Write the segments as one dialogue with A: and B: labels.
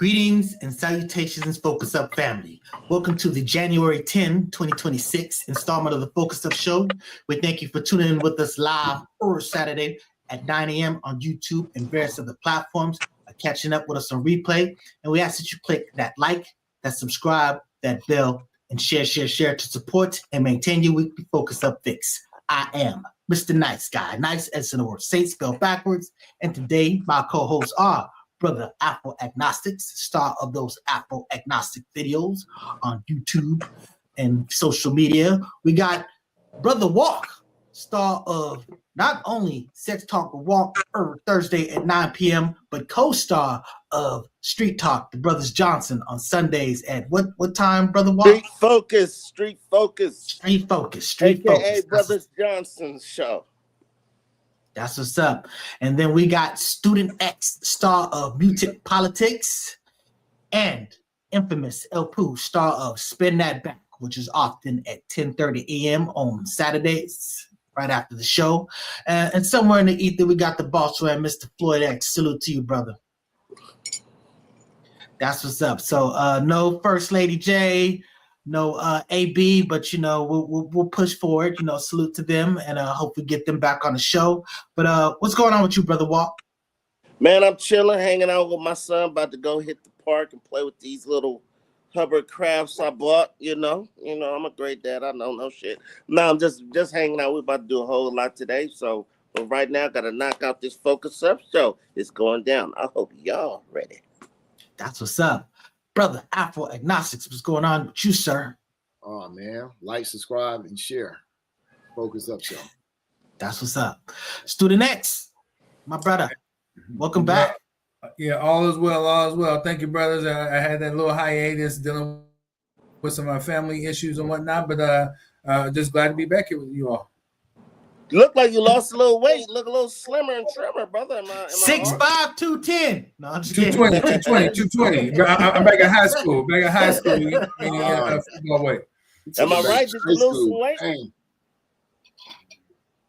A: Greetings and salutations, Focus Up family. Welcome to the January 10, 2026 installment of the Focus Up Show. We thank you for tuning in with us live every Saturday at 9 a.m. on YouTube and various other platforms, catching up with us on replay. And we ask that you click that like, that subscribe, that bell, and share to support and maintain your weekly Focus Up fix. I am Mr. Nice Guy, nice as in the word Saint spelled backwards. And today, my co-hosts are Brother Afro Agnostics, star of those Afro Agnostic videos on YouTube and social media. We got Brother Walk, star of not only Sex Talk with Walk Thursday at 9 p.m., but co-star of Street Talk, the Brothers Johnson, on Sundays at what time, Brother Walk?
B: Street Focus. AKA Brothers Johnson's show.
A: That's what's up. And then we got Student X, star of Mutant Politics, and infamous El Pooh, star of Spin That Back, which is often at 10:30 a.m. on Saturdays, right after the show. And somewhere in the ether, we got the boss man, Mr. Floyd X. Salute to you, brother. That's what's up. So no First Lady J, no AB, but we'll push forward. Salute to them, and hope we get them back on the show. But what's going on with you, Brother Walt?
B: Man, I'm chilling, hanging out with my son. About to go hit the park and play with these little Hubbard crafts I bought. I'm a great dad. I know no shit. No, I'm just hanging out. We're about to do a whole lot today. So right now, got to knock out this Focus Up show. It's going down. I hope y'all ready.
A: That's what's up. Brother Afro Agnostics, what's going on with you, sir?
C: Oh, man. Like, subscribe, and share. Focus Up show.
A: That's what's up. Student X, my brother, welcome back.
D: Yeah, all is well. Thank you, brothers. I had that little hiatus dealing with some of my family issues and whatnot, but just glad to be back here with you all.
B: You look like you lost a little weight. You look a little slimmer and trimmer, brother. Am I
A: 6'5", 210. No, I'm just
D: 220. I'm back at high school. Football weight.
B: Am I right? Did you lose some weight?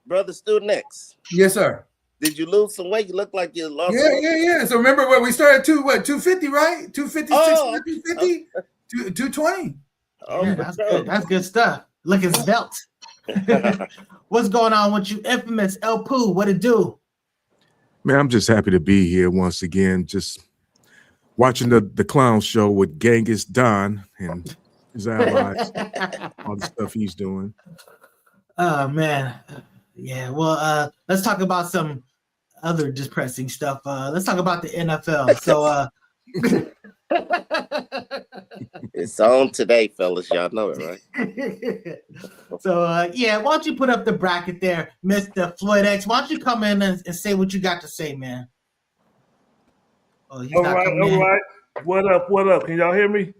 B: Brother Student X.
D: Yes, sir.
B: Did you lose some weight? You look like you lost
D: some weight. Yeah. So remember when we started 250, right? 250, 250, 220.
A: Oh, yeah, that's good. That's good stuff. Looking svelte. What's going on with you, infamous El Pooh? What it do?
E: Man, I'm just happy to be here once again. Just watching the clown show with Genghis Don and his allies, all the stuff he's doing.
A: Oh man, yeah. Well, let's talk about some other depressing stuff. Let's talk about the NFL. So,
B: it's on today, fellas. Y'all know it, right?
A: So, why don't you put up the bracket there, Mr. Floyd X? Why don't you come in and say what you got to say, man?
F: Oh, all right. What up? Can y'all hear me?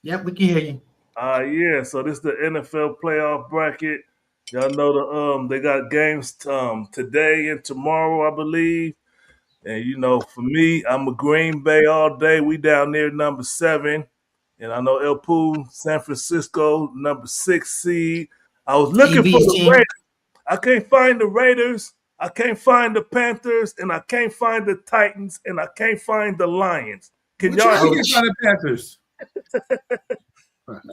A: Yep, we can hear you.
F: Yeah. So this is the NFL playoff bracket. Y'all know they got games today and tomorrow, I believe. And for me, I'm a Green Bay all day. We down there number 7. And I know El Pooh, San Francisco, number 6 seed. I was looking for the Raiders. I can't find the Raiders. I can't find the Panthers. And I can't find the Titans. And I can't find the Lions. Can y'all
D: find the Panthers?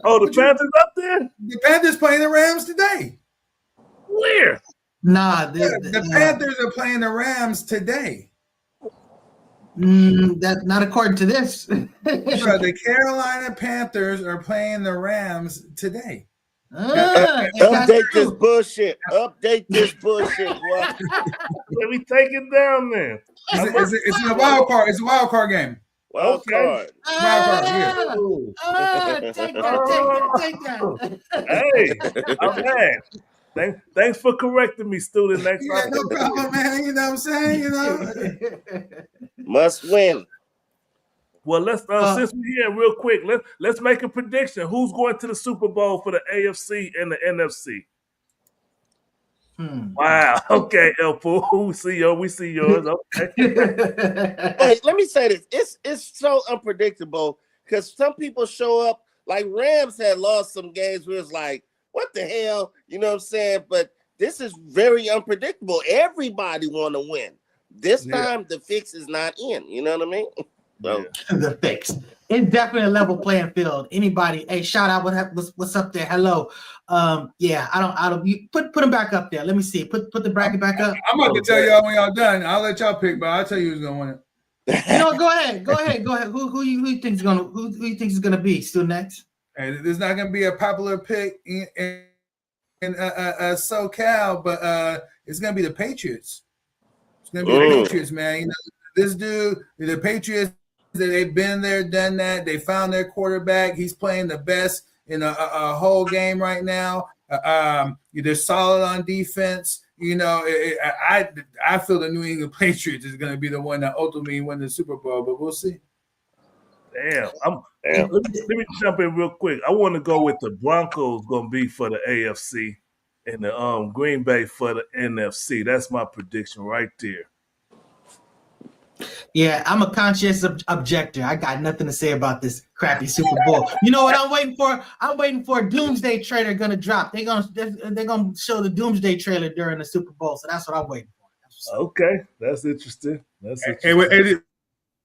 F: Oh, the Panthers up there?
D: The Panthers playing the Rams today.
F: Where?
A: Nah,
D: the Panthers are playing the Rams today.
A: That's not according to this.
D: So the Carolina Panthers are playing the Rams today.
B: Update this bullshit. Let
F: me take it down there.
D: It's a wild card. It's a wild card game.
B: Wild card.
A: Take that.
F: Hey, I'm mad. Thanks for correcting me, Student X.
D: Yeah, no problem, man. You know what I'm saying?
B: Must win.
F: Well, let's since we're here real quick, let's make a prediction. Who's going to the Super Bowl for the AFC and the NFC? Wow. Okay, El Pooh. We see yours. Okay.
B: Hey, let me say this. It's so unpredictable because some people show up like Rams had lost some games where it's like, what the hell? You know what I'm saying? But this is very unpredictable. Everybody want to win. This time the fix is not in. You know what I mean? So,
A: The fix. It's definitely a level playing field. Anybody, hey, shout out. What's up there? Hello. Yeah, I don't. You put them back up there. Let me see. Put the bracket back up.
D: I'm about to tell y'all when y'all done. I'll let y'all pick, but I'll tell you who's gonna win it.
A: You know, go ahead. Who you think is gonna be still next?
D: And there's not gonna be a popular pick in SoCal, but it's gonna be the Patriots. It's gonna be the Patriots, man. You know, this dude, the Patriots, they've been there, done that. They found their quarterback. He's playing the best in a whole game right now. They're solid on defense. You know, I feel the New England Patriots is going to be the one that ultimately win the Super Bowl, but we'll see.
F: Damn. Let me jump in real quick. I want to go with the Broncos going to be for the AFC and the Green Bay for the NFC. That's my prediction right there.
A: Yeah, I'm a conscious objector. I got nothing to say about this crappy Super Bowl. You know what I'm waiting for? I'm waiting for a Doomsday trailer gonna drop. They're gonna show the Doomsday trailer during the Super Bowl. So that's what I'm waiting for.
F: Okay, that's interesting.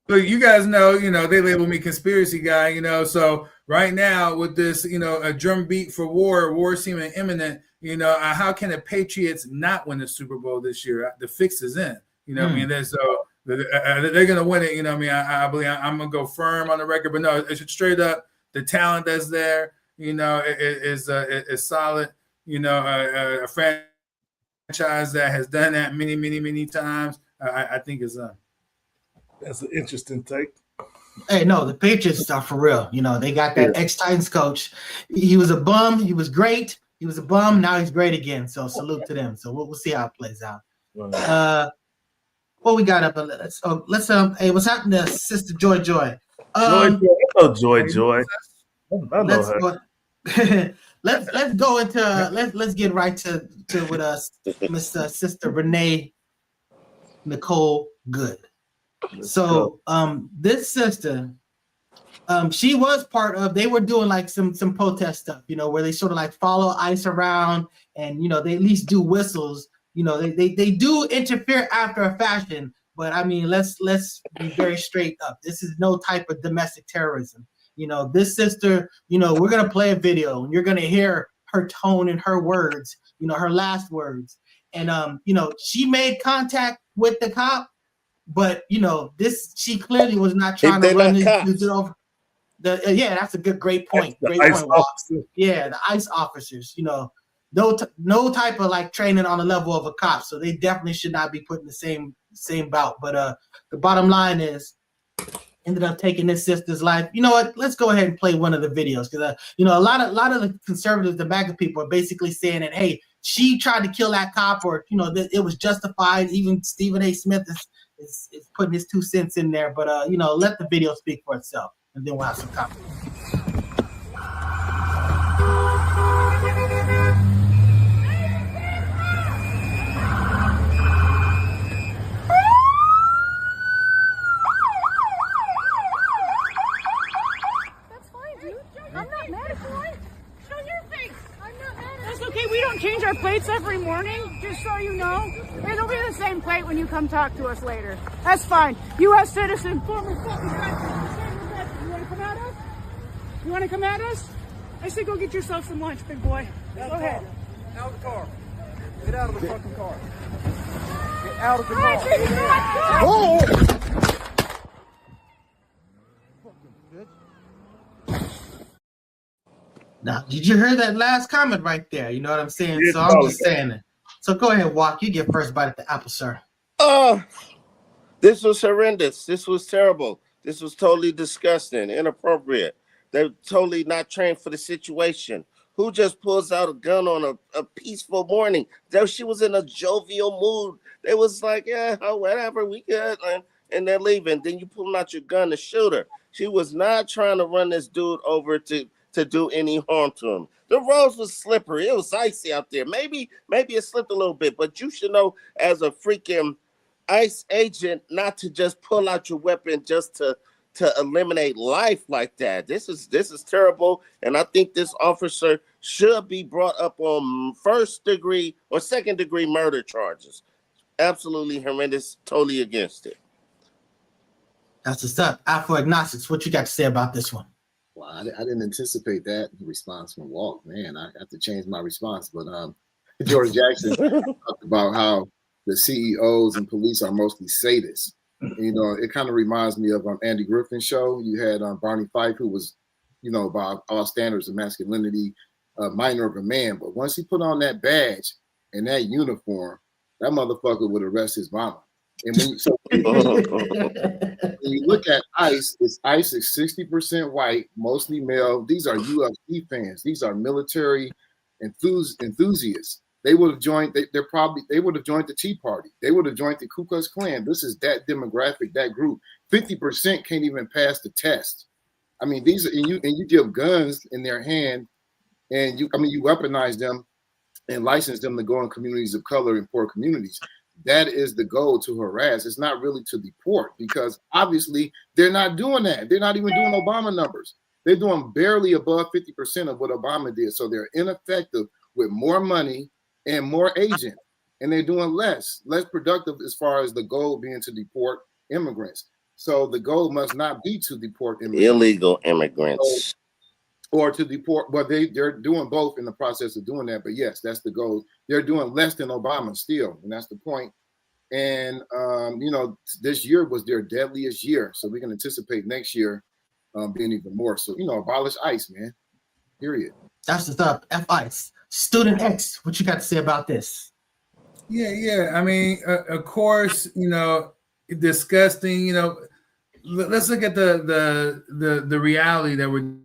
D: Look, you guys know, they label me conspiracy guy, so right now with this, a drumbeat for war seeming imminent, how can the Patriots not win the Super Bowl this year? The fix is in, what I mean? So they're going to win it, I believe I'm going to go firm on the record, but no, it's straight up the talent that's there, is solid, a franchise that has done that many, many, many times, I think is
F: That's an interesting take.
A: Hey, no, the Patriots are for real. They got that ex-Titans coach. He was a bum. He was great. He was a bum. Now he's great again. So salute to them. So we'll see how it plays out.
F: Right.
A: What we got up? Let's hey, what's happening to Sister Joy?
F: Joy. I know Joy. I know her.
A: Let's go into let's get right to with us, Mr. Sister Renee Nicole Good. So this sister, she was part of, they were doing like some protest stuff, where they sort of like follow ICE around and they at least do whistles. They do interfere after a fashion, but I mean let's be very straight up. This is no type of domestic terrorism. This sister, we're gonna play a video and you're gonna hear her tone and her words, her last words. And she made contact with the cop. But she clearly was not trying to run this over. That's a great point. Great point. Yeah, the ICE officers. No type of like training on the level of a cop, so they definitely should not be put in the same bout. But the bottom line is, ended up taking this sister's life. You know what? Let's go ahead and play one of the videos because a lot of the conservatives, the MAGA people, are basically saying that hey, she tried to kill that cop, or it was justified. Even Stephen A. Smith is putting his 2 cents in there, but let the video speak for itself, and then we'll have some comments.
G: That's fine, dude. I'm not mad at you. Show your face. I'm not mad at you. That's okay. We don't change our plates every morning, just so you know. It'll be the same plate when you come talk to us later. That's fine. U.S. citizen, former fucking president. You want to come at us? You want to come at us? I say go get yourself some lunch, big boy. Go ahead.
H: Out of the car. Get out of the fucking car. Get out of the car.
G: Oh!
A: Now, did you hear that last comment right there? You know what I'm saying? So I'm just saying it. So go ahead, Walk. You get first bite at the apple, sir.
B: This was horrendous. This was terrible. This was totally disgusting, inappropriate. They're totally not trained for the situation. Who just pulls out a gun on a peaceful morning? She was in a jovial mood. They was like, yeah, whatever, we good. And they're leaving. Then you pull out your gun to shoot her. She was not trying to run this dude over to do any harm to him. The roads was slippery. It was icy out there. Maybe it slipped a little bit, but you should know as a freaking ICE agent not to just pull out your weapon just to eliminate life like that. This is terrible, and I think this officer should be brought up on 1st degree or 2nd degree murder charges. Absolutely horrendous. Totally against it.
A: That's what's up. Afro Agnostics, what you got to say about this one?
C: Well, I didn't anticipate that response from Walt. Man, I have to change my response. But George Jackson talked about how the CEOs and police are mostly sadists. You know, it kind of reminds me of Andy Griffin's show. You had Barney Fife, who was, you know, by all standards of masculinity, minor of a man. But once he put on that badge and that uniform, that motherfucker would arrest his mama. And when you look at ICE is 60% white, mostly male. These are UFC fans. These are military enthusiasts. They would have joined. They would have joined the Tea Party. They would have joined the Ku Klux Klan. This is that demographic, that group. 50% can't even pass the test. I mean, these and you give guns in their hand, and you weaponize them and license them to go in communities of color and poor communities. That is the goal, to harass. It's not really to deport, because obviously they're not doing that. They're not even doing Obama numbers. They're doing barely above 50% of what Obama did. So they're ineffective with more money and more agents, and they're doing less productive as far as the goal being to deport immigrants. So the goal must not be to deport immigrants.
B: Illegal immigrants.
C: Or to deport, well, they're doing both in the process of doing that. But yes, that's the goal. They're doing less than Obama still, and that's the point. And you know, this year was their deadliest year, so we can anticipate next year being even more. So, you know, abolish ICE, man. Period.
A: That's what's up. F-ICE. Student X, what you got to say about this?
D: Yeah. I mean, of course, you know, disgusting. You know, let's look at the reality that we're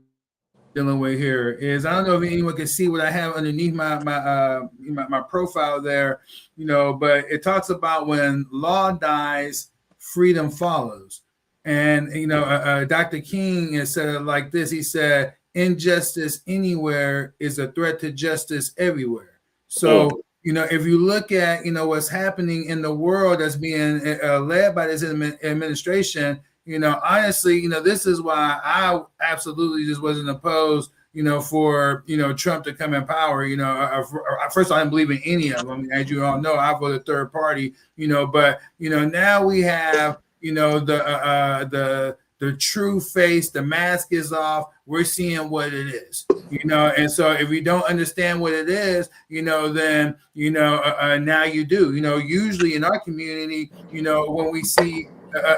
D: dealing with here. Is I don't know if anyone can see what I have underneath my profile there, you know, but it talks about when law dies, freedom follows. And, you know, Dr. King has said it like this. He said, injustice anywhere is a threat to justice everywhere. So, you know, if you look at, you know, what's happening in the world that's being led by this administration, you know, honestly, you know, this is why I absolutely just wasn't opposed, you know, for, you know, Trump to come in power. You know, first, I didn't believe in any of them. As you all know, I voted third party, you know, but, you know, now we have, you know, the true face, the mask is off. We're seeing what it is, you know, and so if you don't understand what it is, you know, then, you know, now you do. You know, usually in our community, you know, when we see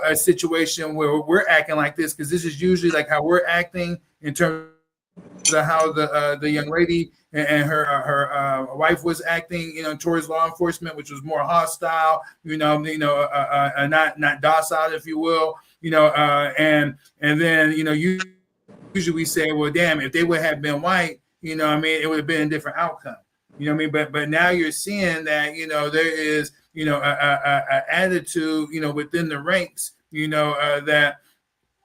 D: a situation where we're acting like this, because this is usually like how we're acting in terms of how the young lady and her wife was acting, you know, towards law enforcement, which was more hostile, not docile, if you will, you know, and then, you know, usually we say, well, damn, if they would have been white, you know what I mean, it would have been a different outcome. You know what I mean? But now you're seeing that, you know, there is, you know, a attitude, you know, within the ranks, you know, that,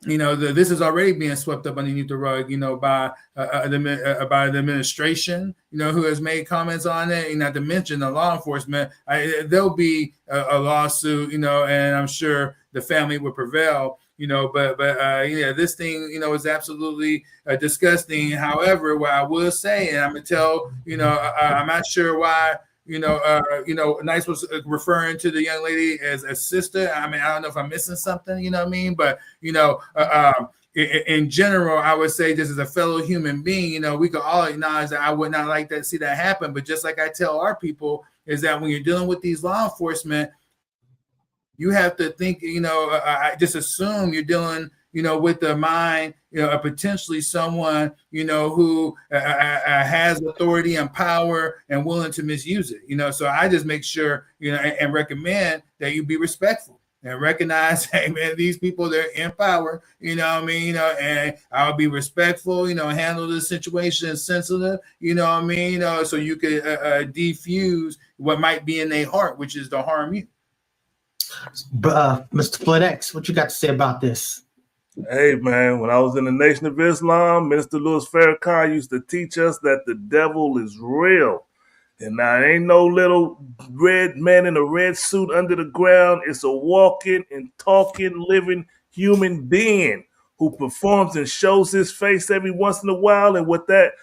D: you know, this is already being swept up underneath the rug, you know, by the administration, you know, who has made comments on it, and not to mention the law enforcement. There'll be a lawsuit, you know, and I'm sure the family will prevail, you know, but yeah, this thing, you know, is absolutely disgusting. However, what I will say, and I'm gonna tell, you know, I'm not sure why, you know, Nice was referring to the young lady as a sister. I mean, I don't know if I'm missing something, you know what I mean? But, you know, in general, I would say just as a fellow human being, you know, we could all acknowledge that I would not like to see that happen. But just like I tell our people, is that when you're dealing with these law enforcement, you have to think, you know, I just assume you're dealing, you know, with the mind, you know, potentially someone, you know, who has authority and power and willing to misuse it, you know. So I just make sure, you know, and recommend that you be respectful and recognize, hey, man, these people, they're in power, you know what I mean, you know, and I'll be respectful, you know, handle the situation sensitive, you know what I mean, you know, so you could defuse what might be in their heart, which is to harm you.
A: Mr. Floyd X, what you got to say about this?
F: Hey, man, when I was in the Nation of Islam, Minister Louis Farrakhan used to teach us that the devil is real. And now ain't no little red man in a red suit under the ground. It's a walking and talking, living human being who performs and shows his face every once in a while. And with that,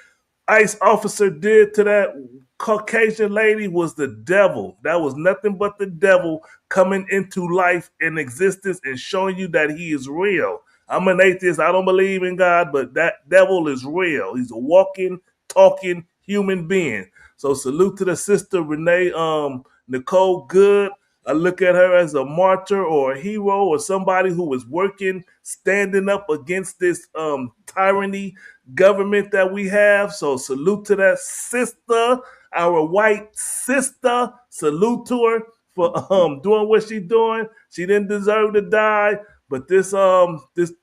F: ICE officer did to that Caucasian lady was the devil. That was nothing but the devil coming into life and existence and showing you that he is real. I'm an atheist. I don't believe in God, but that devil is real. He's a walking, talking human being. So salute to the sister Renee, Nicole Good. I look at her as a martyr or a hero or somebody who is working, standing up against this tyranny government that we have. So salute to that sister, our white sister. Salute to her for doing what she's doing. She didn't deserve to die, but this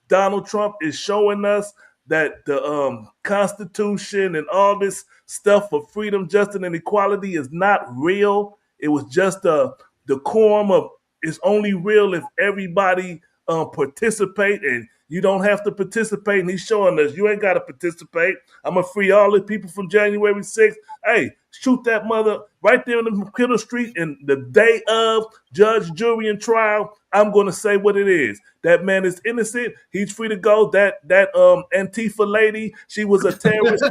F: Donald Trump is showing us that the Constitution and all this stuff for freedom, justice, and equality is not real. It was just a decorum of it's only real if everybody participate, and you don't have to participate. And he's showing us you ain't got to participate. I'm gonna free all the people from January 6th. Hey, shoot that mother right there in the middle of the street. And the day of judge, jury, and trial, I'm gonna say what it is. That man is innocent. He's free to go. That Antifa lady, she was a terrorist.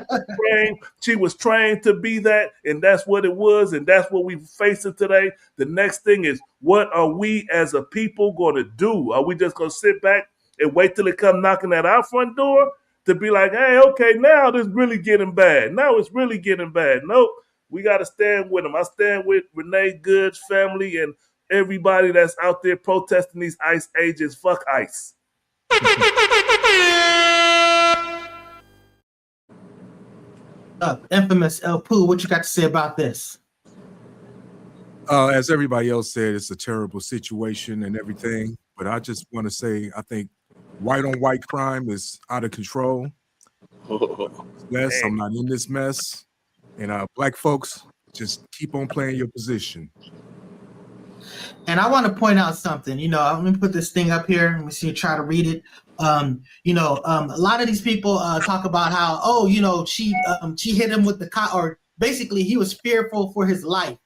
F: She was trained to be that, and that's what it was, and that's what we're facing today. The next thing is, what are we as a people going to do? Are we just going to sit back and wait till it come knocking at our front door to be like, hey, okay, now this really getting bad. Now it's really getting bad. Nope, we got to stand with them. I stand with Renee Good's family and everybody that's out there protesting these ICE agents. Fuck ICE.
A: Infamous El Poo, what you got to say about this?
E: As everybody else said, it's a terrible situation and everything. But I just want to say, I think white on white crime is out of control. Less, I'm not in this mess. And black folks, just keep on playing your position.
A: And I want to point out something. Let me put this thing up here. Let me see. Try to read it. A lot of these people talk about how, she hit him with the car, or basically he was fearful for his life.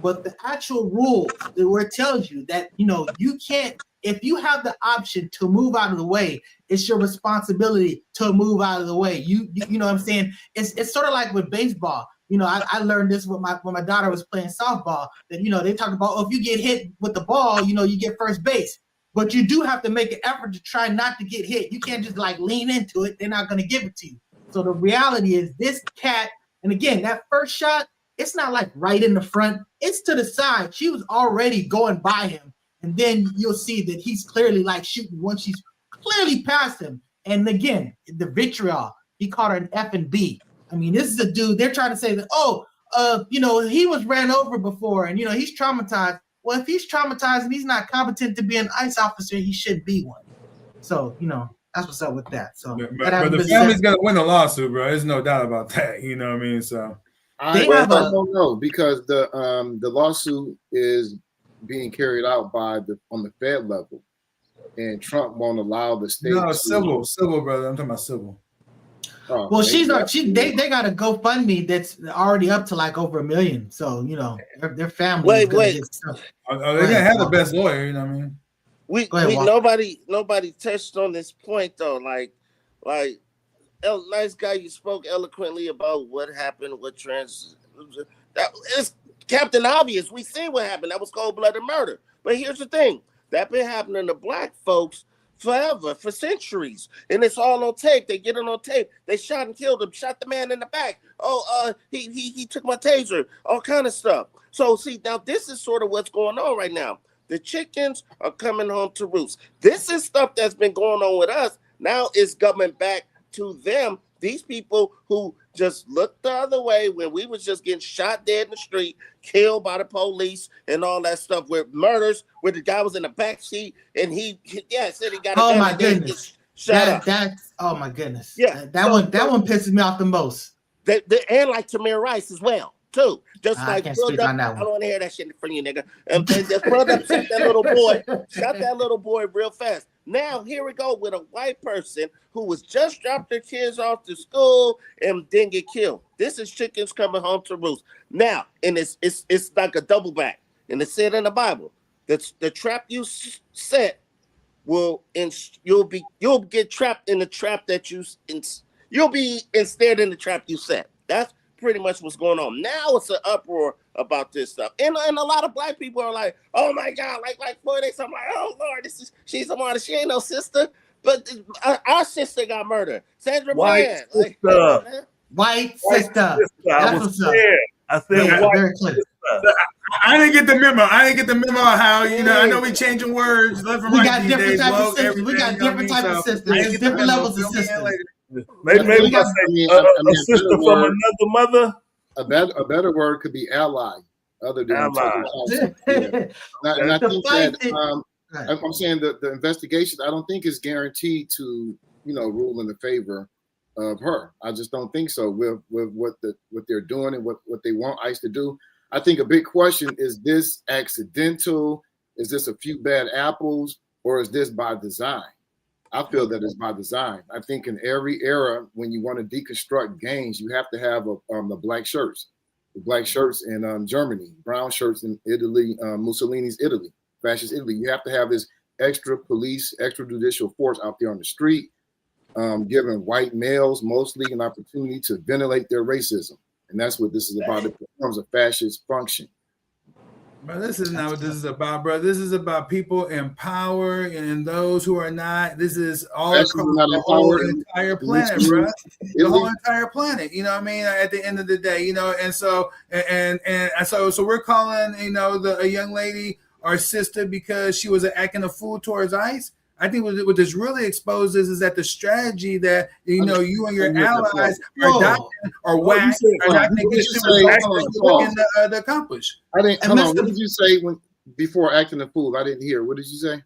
A: But the actual rules, where it tells you that, you can't, if you have the option to move out of the way, it's your responsibility to move out of the way. You know what I'm saying? It's sort of like with baseball. I learned this when my daughter was playing softball, that, they talk about, if you get hit with the ball, you get first base. But you do have to make an effort to try not to get hit. You can't just lean into it. They're not going to give it to you. So the reality is this cat, and again, that first shot, it's not right in the front. It's to the side. She was already going by him. And then you'll see that he's clearly shooting once she's clearly past him. And again, the vitriol, he called her an F and B. I mean, this is a dude, they're trying to say that, he was ran over before and, he's traumatized. Well, if he's traumatized and he's not competent to be an ICE officer, he shouldn't be one. So, that's what's up with that. So,
D: but the family's going to win the lawsuit, bro. There's no doubt about that. You know what I mean? So,
C: I don't know, because the lawsuit is being carried out on the Fed level, and Trump won't allow the state.
D: No, civil, brother. I'm talking about civil.
A: Well, they got a GoFundMe that's already up to over $1 million. So their family.
D: Wait. They're gonna have the best lawyer. You know what I mean?
B: Nobody touched on this point though. Nice guy, you spoke eloquently about what happened with that is Captain Obvious. We see what happened. That was cold-blooded murder. But here's the thing: that been happening to black folks forever, for centuries, and it's all on tape. They get it on tape. They shot and killed him. Shot the man in the back. He took my taser. All kind of stuff. So see, now this is sort of what's going on right now. The chickens are coming home to roost. This is stuff that's been going on with us. Now it's coming back to them. These people who just looked the other way when we was just getting shot dead in the street, killed by the police and all that stuff, with murders, where the guy was in the back seat and he said he got
A: oh my goodness. Oh my goodness.
B: Yeah.
A: That one pisses me off the most.
B: And Tamir Rice as well, too. Just
A: I can't speak on that one.
B: I don't want to hear that shit from you, nigga. And just brother shot that little boy real fast. Now here we go with a white person who was just dropped their kids off to school and then get killed. This is chickens coming home to roost. Now, and it's like a double back. And it said in the Bible that the trap you set you'll get trapped in the trap that you'll be ensnared in the trap you set. That's pretty much what's going on. Now it's an uproar about this stuff. And a lot of black people are like, oh my God, like Floyd, I'm like, oh Lord, she's a martyr. She ain't no sister. But our sister got murdered. Sandra Bryant.
A: White sister.
F: I was scared. I said white sister.
D: I didn't get the memo. How, I know we changing words left and right.
A: We got different types of sisters. We got different types of sisters. There's different levels of sisters.
F: Maybe a sister from another mother.
C: A better word could be ally, other than
F: ally.
C: And I think that I'm saying that the investigation, I don't think is guaranteed to, rule in the favor of her. I just don't think so with what they're doing and what they want ICE to do. I think a big question is this accidental? Is this a few bad apples, or is this by design? I feel that it's by design. I think in every era, when you want to deconstruct gangs, you have to have the black shirts in Germany, brown shirts in Italy, Mussolini's Italy, fascist Italy. You have to have this extra police, extrajudicial force out there on the street, giving white males mostly an opportunity to ventilate their racism. And that's what this is about. It becomes a fascist function.
D: But this is not what this is about, bro. This is about people in power and those who are not. This is all across the whole entire planet, bro. The whole entire planet. You know what I mean? At the end of the day, and so we're calling, a young lady our sister because she was acting a fool towards ICE. I think what this really exposes is that the strategy that you and your allies are adopting or whack are not going to accomplish.
C: I didn't. Hold on. What did you say before acting a fool? I didn't hear. What did you say?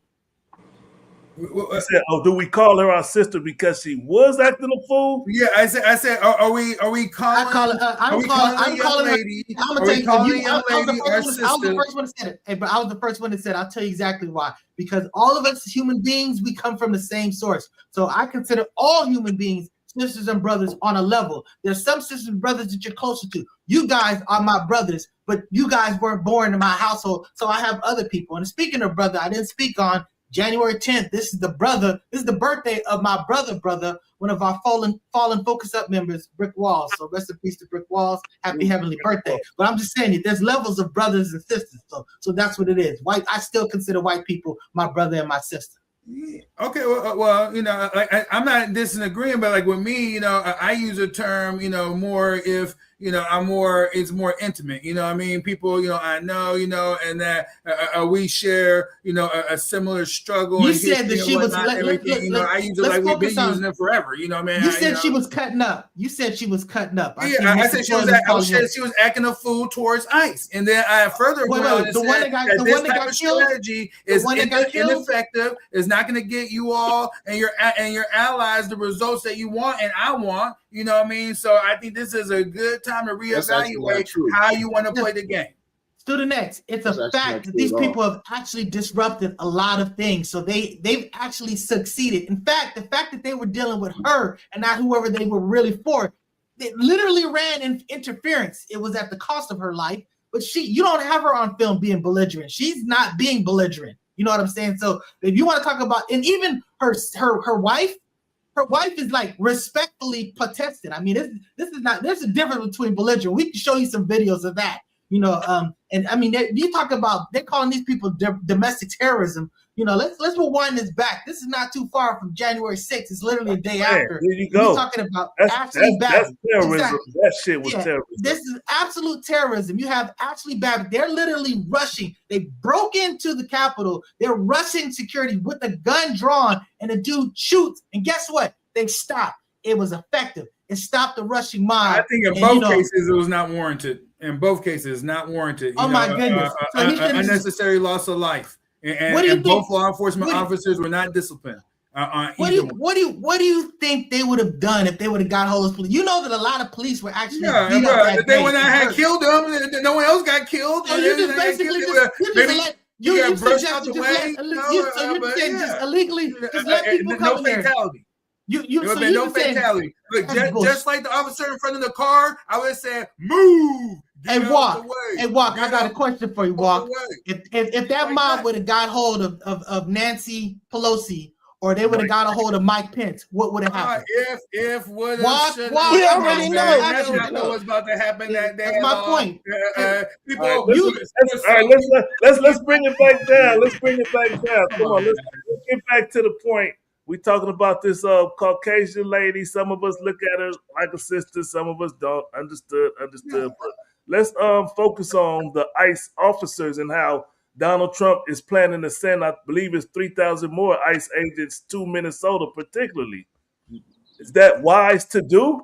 F: I said, do we call her our sister because she was acting a fool?
D: Yeah, I said, are we calling? I'm calling her sister?
A: I was the first one to say it. Hey, but I was the first one that said, I'll tell you exactly why. Because all of us human beings, we come from the same source. So I consider all human beings sisters and brothers on a level. There's some sisters and brothers that you're closer to. You guys are my brothers, but you guys weren't born in my household. So I have other people. And speaking of brother, I didn't speak on January 10th. This is the birthday of my brother, one of our fallen Focus Up members, Brick Walls. So rest in peace to Brick Walls. Happy heavenly birthday. But I'm just saying, there's levels of brothers and sisters. So that's what it is. White. I still consider white people my brother and my sister.
D: Okay, well, I'm not disagreeing, but like with me, I use a term, more if it's more intimate. You know what I mean? People, I know, and that we share, a similar struggle.
A: You said that she was
D: everything. I use it like we've been using it forever. You know what I mean?
A: You said she was cutting up. You said she was cutting up.
D: I said she was acting a fool towards ICE, and then I further
A: the one that got killed
D: strategy is ineffective. Is not going to get you all and your allies the results that you want and I want. You know what I mean? So I think this is a good time to reevaluate how you want to play the game.
A: Student X, it's a fact that these people have actually disrupted a lot of things. So they've actually succeeded. In fact, the fact that they were dealing with her and not whoever they were really for, they literally ran in interference. It was at the cost of her life. But you don't have her on film being belligerent. She's not being belligerent. You know what I'm saying? So if you want to talk about, and even her wife is like respectfully protested. I mean, this is not. There's a difference between belligerent. We can show you some videos of that. And I mean, you talk about they're calling these people domestic terrorism. Let's rewind this back. This is not too far from January 6th. It's literally a day after.
F: There you go.
A: We're talking about Ashley Babbitt.
F: That's terrorism. Exactly. That shit was terrorism.
A: This is absolute terrorism. You have Ashley Babbitt. They're literally rushing. They broke into the Capitol. They're rushing security with the gun drawn, and the dude shoots. And guess what? They stopped. It was effective. It stopped the rushing mob.
D: I think in both cases it was not warranted. In both cases, not warranted.
A: My goodness!
D: Unnecessary loss of life. And both law enforcement officers were not disciplined.
A: What do you think they would have done if they would have got hold of police? You know that a lot of police were actually beat up
D: if they would not have killed them, no one else got killed.
A: So you just basically you suggested just illegally just let people come there.
D: No fatality. Look, just like the officer in front of the car, I would have said, move.
A: Hey, Walk. I got a question for you, Walk. If that mob would have got hold of Nancy Pelosi or they would have got a hold of Mike Pence, what would have happened?
D: If would
A: What?
D: have,
A: What?
B: We already know.
D: That's not what's about to happen. That day.
A: That's my point.
D: People,
F: All right, let's bring it back down. Let's bring it back down. Come on, let's get back to the point. We talking about this Caucasian lady. Some of us look at her like a sister. Some of us don't. Understood. But let's focus on the ICE officers and how Donald Trump is planning to send, I believe it's 3,000 more ICE agents to Minnesota particularly. Is that wise to do?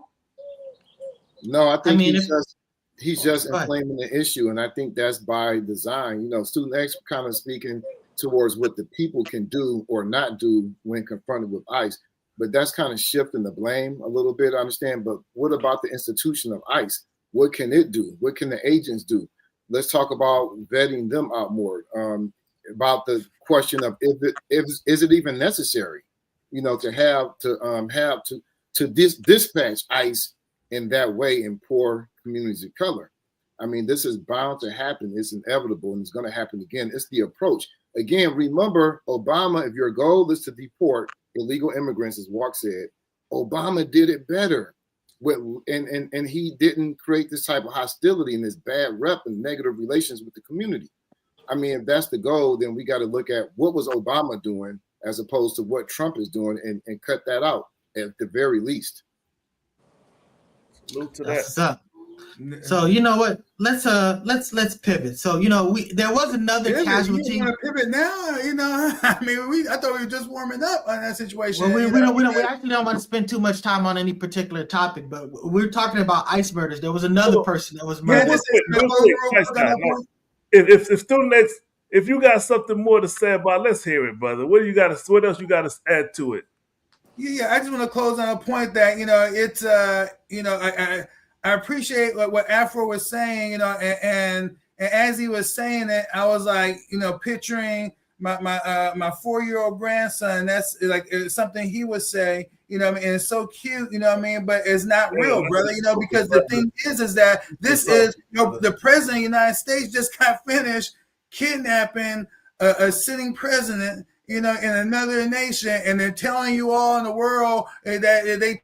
C: No, I think he's just
A: Go ahead.
C: inflaming the issue, and I think that's by design. You know, Student X kind of speaking towards what the people can do or not do when confronted with ICE, but that's kind of shifting the blame a little bit, I understand. But what about the institution of ICE? What can it do? What can the agents do? Let's talk about vetting them out more. About the question of is it even necessary, you know, to dispatch ICE in that way in poor communities of color. I mean, this is bound to happen. It's inevitable, and it's going to happen again. It's the approach. Again, remember, Obama, if your goal is to deport illegal immigrants, as Walk said, Obama did it better. And he didn't create this type of hostility and this bad rep and negative relations with the community. I mean, if that's the goal, then we got to look at what was Obama doing as opposed to what Trump is doing and cut that out at the very least.
F: Salute to that.
A: That's what's up. So you know what? Let's pivot. So you know, there was another casualty.
D: You want to pivot now? You know, I mean, I thought we were just warming up on that situation.
A: Well, we actually don't want to spend too much time on any particular topic, but we're talking about ICE murders. There was another person that was murdered.
F: If Student X, if you got something more to say about, let's hear it, brother. What else you got to add to it?
D: Yeah, I just want to close on a point that it's I appreciate what Afro was saying, and as he was saying it, I was like, picturing my 4-year-old grandson. That's like it's something he would say, and it's so cute, but it's not real, brother, because the thing is that this is the president of the United States just got finished kidnapping a sitting president, in another nation, and they're telling you all in the world that they.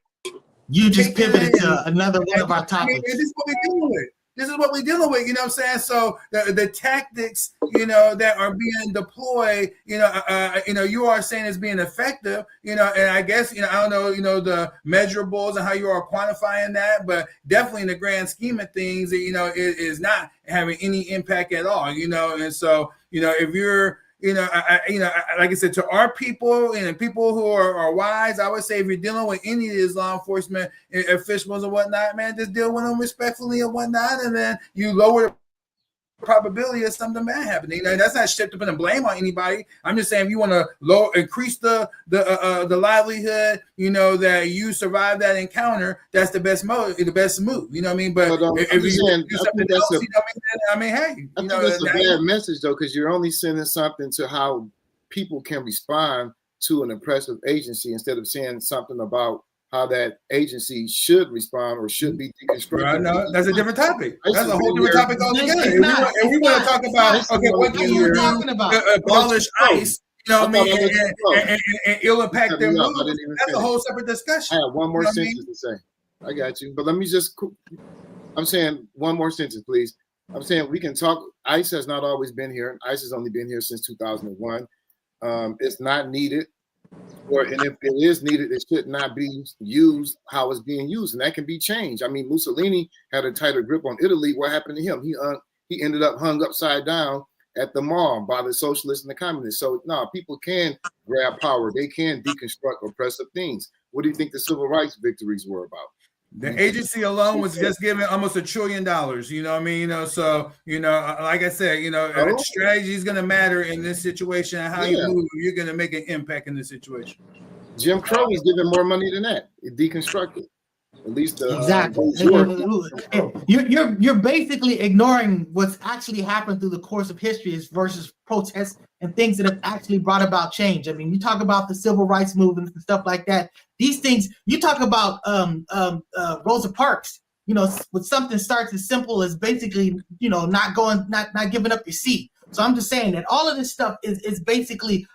A: You just pivoted to another one of our topics.
D: This is what we're dealing with. This is what we're dealing with. You know what I'm saying? So the tactics, that are being deployed, you are saying is being effective, and I guess, I don't know, the measurables and how you are quantifying that, but definitely in the grand scheme of things, it is not having any impact at all, and so, if you're, like I said, to our people and people who are wise, I would say if you're dealing with any of these law enforcement officials and whatnot, man, just deal with them respectfully and whatnot, and then you lower the probability of something bad happening. That's not shifting the blame on anybody. I'm just saying if you want to increase the livelihood, that you survive that encounter, that's the best move. You know what I mean? But if you do something else, hey,
C: I think that's a bad message though, because you're only sending something to how people can respond to an oppressive agency instead of saying something about how that agency should respond or should be deconstructed.
D: No, that's a different topic. That's a whole different topic altogether. If we want to talk about, what can you do to abolish ICE, and it'll impact their moves, that's a whole separate discussion.
C: I have one more sentence to say. I got you. But let me I'm saying one more sentence, please. I'm saying we can talk. ICE has not always been here. ICE has only been here since 2001. It's not needed. And if it is needed, it should not be used how it's being used, and that can be changed. I mean, Mussolini had a tighter grip on Italy. What happened to him? He ended up hung upside down at the mall by the socialists and the communists. So no, people can grab power. They can deconstruct oppressive things. What do you think the civil rights victories were about?
D: The agency alone was just giving almost $1 trillion. You know what I mean? So like I said, strategy is going to matter in this situation. And how you move, you're going to make an impact in this situation.
C: Jim Crow is giving more money than that. It deconstructed. At least
A: exactly. You're basically ignoring what's actually happened through the course of history versus protests and things that have actually brought about change. I mean, you talk about the civil rights movement and stuff like that. These things, you talk about Rosa Parks, with something starts as simple as basically, not giving up your seat. So I'm just saying that all of this stuff is basically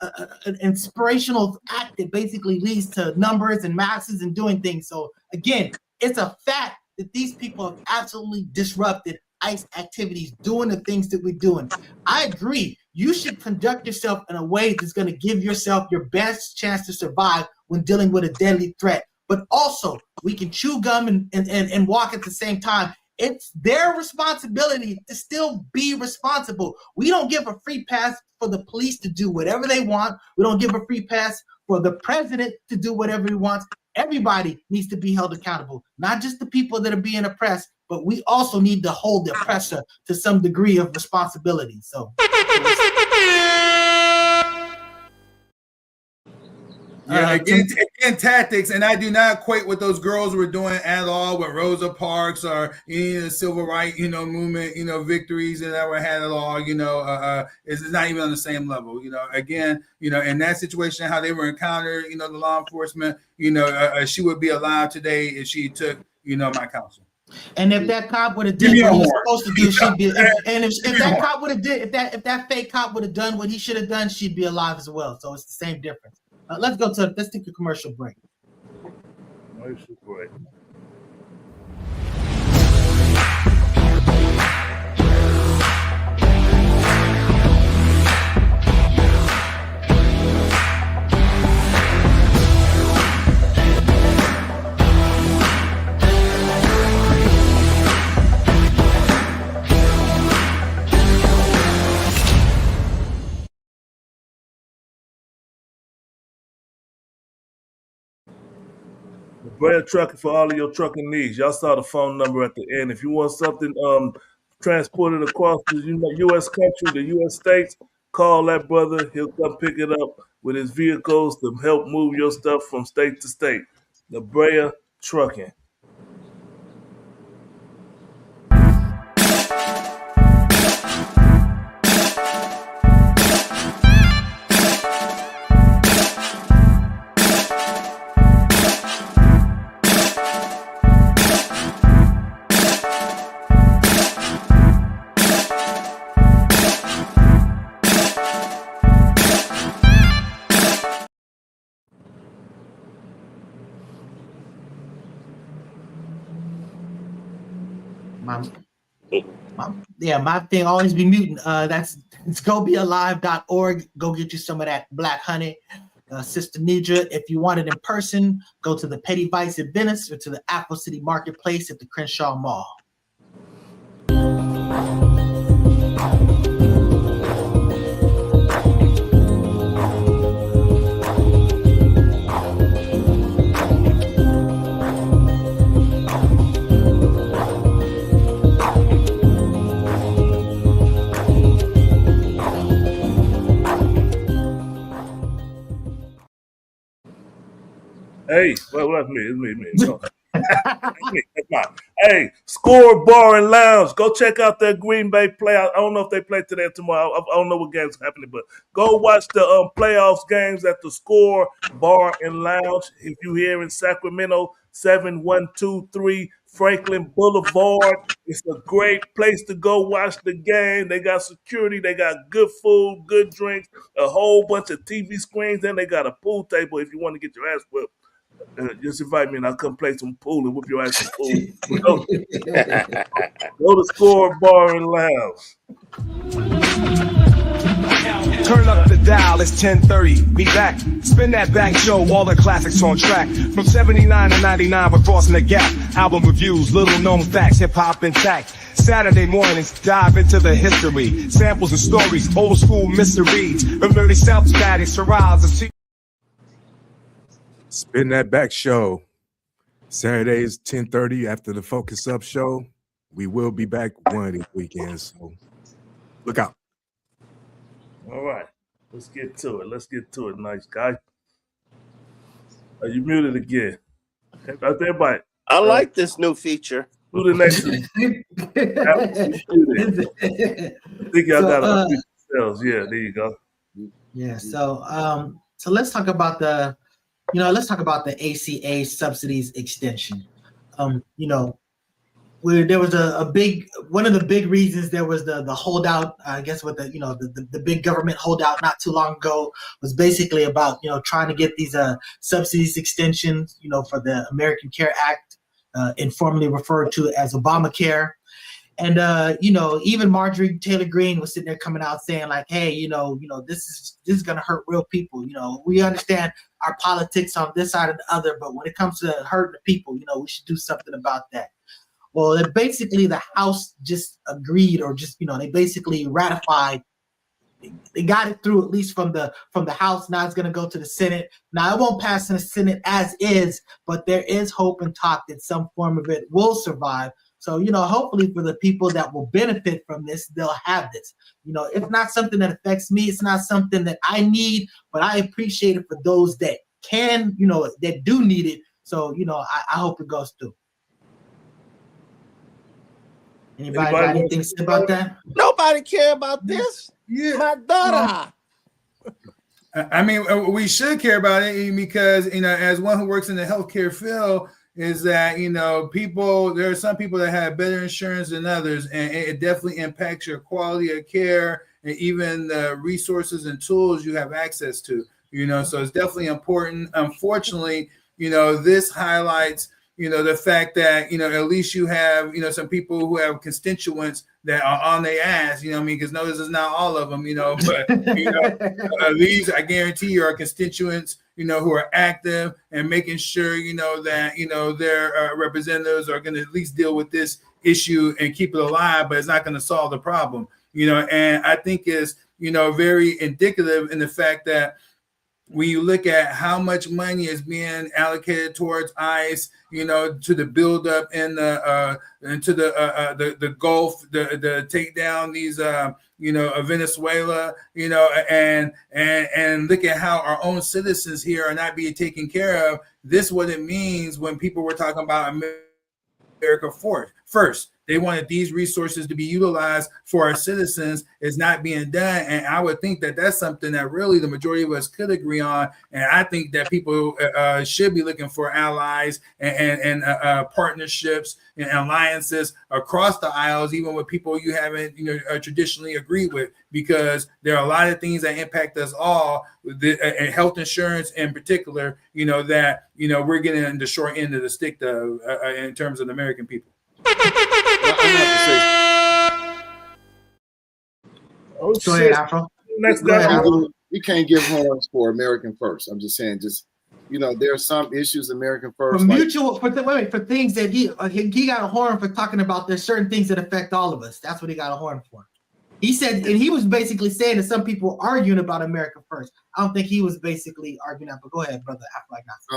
A: an inspirational act that basically leads to numbers and masses and doing things. So again, it's a fact that these people have absolutely disrupted ICE activities, doing the things that we're doing. I agree. You should conduct yourself in a way that's going to give yourself your best chance to survive when dealing with a deadly threat. But also, we can chew gum and walk at the same time. It's their responsibility to still be responsible. We don't give a free pass for the police to do whatever they want. We don't give a free pass for the president to do whatever he wants. Everybody needs to be held accountable, not just the people that are being oppressed, but we also need to hold the oppressor to some degree of responsibility. So,
D: again, tactics, and I do not equate what those girls were doing at all with Rosa Parks or the civil rights, movement, victories that were had at all. It's not even on the same level. Again, in that situation, how they were encountered, the law enforcement, she would be alive today if she took, my counsel.
A: And if that cop would have did what he was supposed to do, she'd be. And if that cop would have did, if that fake cop would have done what he should have done, she'd be alive as well. So it's the same difference. Let's take a commercial break.
F: Commercial break. Bryant Trucking for all of your trucking needs. Y'all saw the phone number at the end. If you want something transported across the U.S. country, the U.S. states, call that brother. He'll come pick it up with his vehicles to help move your stuff from state to state. The Bryant Trucking.
A: My thing always be mutant. It's gobealive.org. Go get you some of that black honey. Sister Nidra, if you want it in person, go to the Petty Vice at Venice or to the Apple City Marketplace at the Crenshaw Mall.
F: Hey, well, that's me. It's me. No. That's mine. Hey, Score Bar and Lounge. Go check out their Green Bay playoff. I don't know if they play today or tomorrow. I don't know what games are happening, but go watch the playoffs games at the Score Bar and Lounge. If you're here in Sacramento, 7123 Franklin Boulevard. It's a great place to go watch the game. They got security. They got good food, good drinks, a whole bunch of TV screens, and they got a pool table if you want to get your ass whipped. Just invite me and I'll come play some pool and whip your ass some pool. Go to Score Bar and Lounge.
I: Turn up the dial, it's 10:30. Be back. Spin that back show, all the classics on track. From 79 to 99, we're crossing the gap. Album reviews, little known facts, hip hop intact. Saturday mornings, dive into the history. Samples and stories, old school mysteries. Early South static, Shiraz, and
E: Spin that back show. Saturdays, 10:30 after the Focus Up show. We will be back one of these weekends. So look out.
F: All right. Let's get to it, nice guy. Are you muted again? Okay, everybody.
B: I like this new feature.
F: Do the next one. I think y'all got to unmute yourselves. Yeah, there you go.
A: Yeah, so let's talk about the ACA subsidies extension. where there was one of the big reasons there was the holdout, I guess what the big government holdout not too long ago was basically about, trying to get these subsidies extensions, for the American Care Act, informally referred to as Obamacare. And even Marjorie Taylor Greene was sitting there coming out saying like, hey, this is gonna hurt real people. We understand our politics on this side or the other, but when it comes to hurting the people, we should do something about that. Well, basically the House just agreed, or just they basically ratified. They got it through, at least from the House. Now it's going to go to the Senate. Now it won't pass in the Senate as is, but there is hope and talk that some form of it will survive. So, hopefully for the people that will benefit from this, they'll have this. It's not something that affects me. It's not something that I need, but I appreciate it for those that can, that do need it. So, I hope it goes through. Anybody got anything to say about that?
B: Nobody care about this.
D: Yeah.
B: My daughter.
D: I mean, we should care about it because, as one who works in the healthcare field, is that, there are some people that have better insurance than others, and it definitely impacts your quality of care and even the resources and tools you have access to, so it's definitely important. Unfortunately, this highlights, the fact that, at least you have, some people who have constituents that are on their ass, because no, this is not all of them, but, these, I guarantee you, are constituents, who are active and making sure, that, their representatives are going to at least deal with this issue and keep it alive, but it's not going to solve the problem, and I think is, very indicative in the fact that when you look at how much money is being allocated towards ICE, to the buildup in into the Gulf, the take down these, Venezuela, and look at how our own citizens here are not being taken care of. This is what it means when people were talking about America first. They wanted these resources to be utilized for our citizens. Is not being done. And I would think that that's something that really the majority of us could agree on. And I think that people should be looking for allies and partnerships and alliances across the aisles, even with people you haven't, traditionally agreed with, because there are a lot of things that impact us all, and health insurance in particular, that, we're getting the short end of the stick in terms of the American people.
F: Oh,
A: Go
F: shit.
A: ahead, Afro.
F: Next
A: Go ahead,
F: up.
A: Afro.
C: We can't give horns for American First. I'm just saying, there are some issues American First.
A: For things that he got a horn for talking about. There's certain things that affect all of us. That's what he got a horn for. He said, and he was basically saying that some people are arguing about America First. I don't think he was basically arguing that, but go ahead, brother.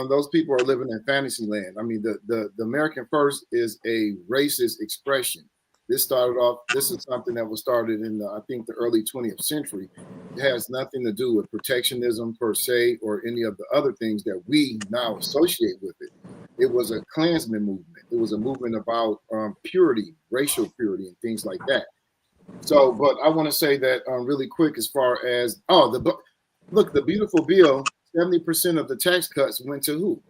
C: Those people are living in fantasy land. I mean, the American First is a racist expression. This is something that was started in I think the early 20th century. It has nothing to do with protectionism per se or any of the other things that we now associate with it. It was a Klansman movement. It was a movement about purity, racial purity, and things like that. So, but I want to say that really quick, as far as the beautiful bill, 70% of the tax cuts went to who?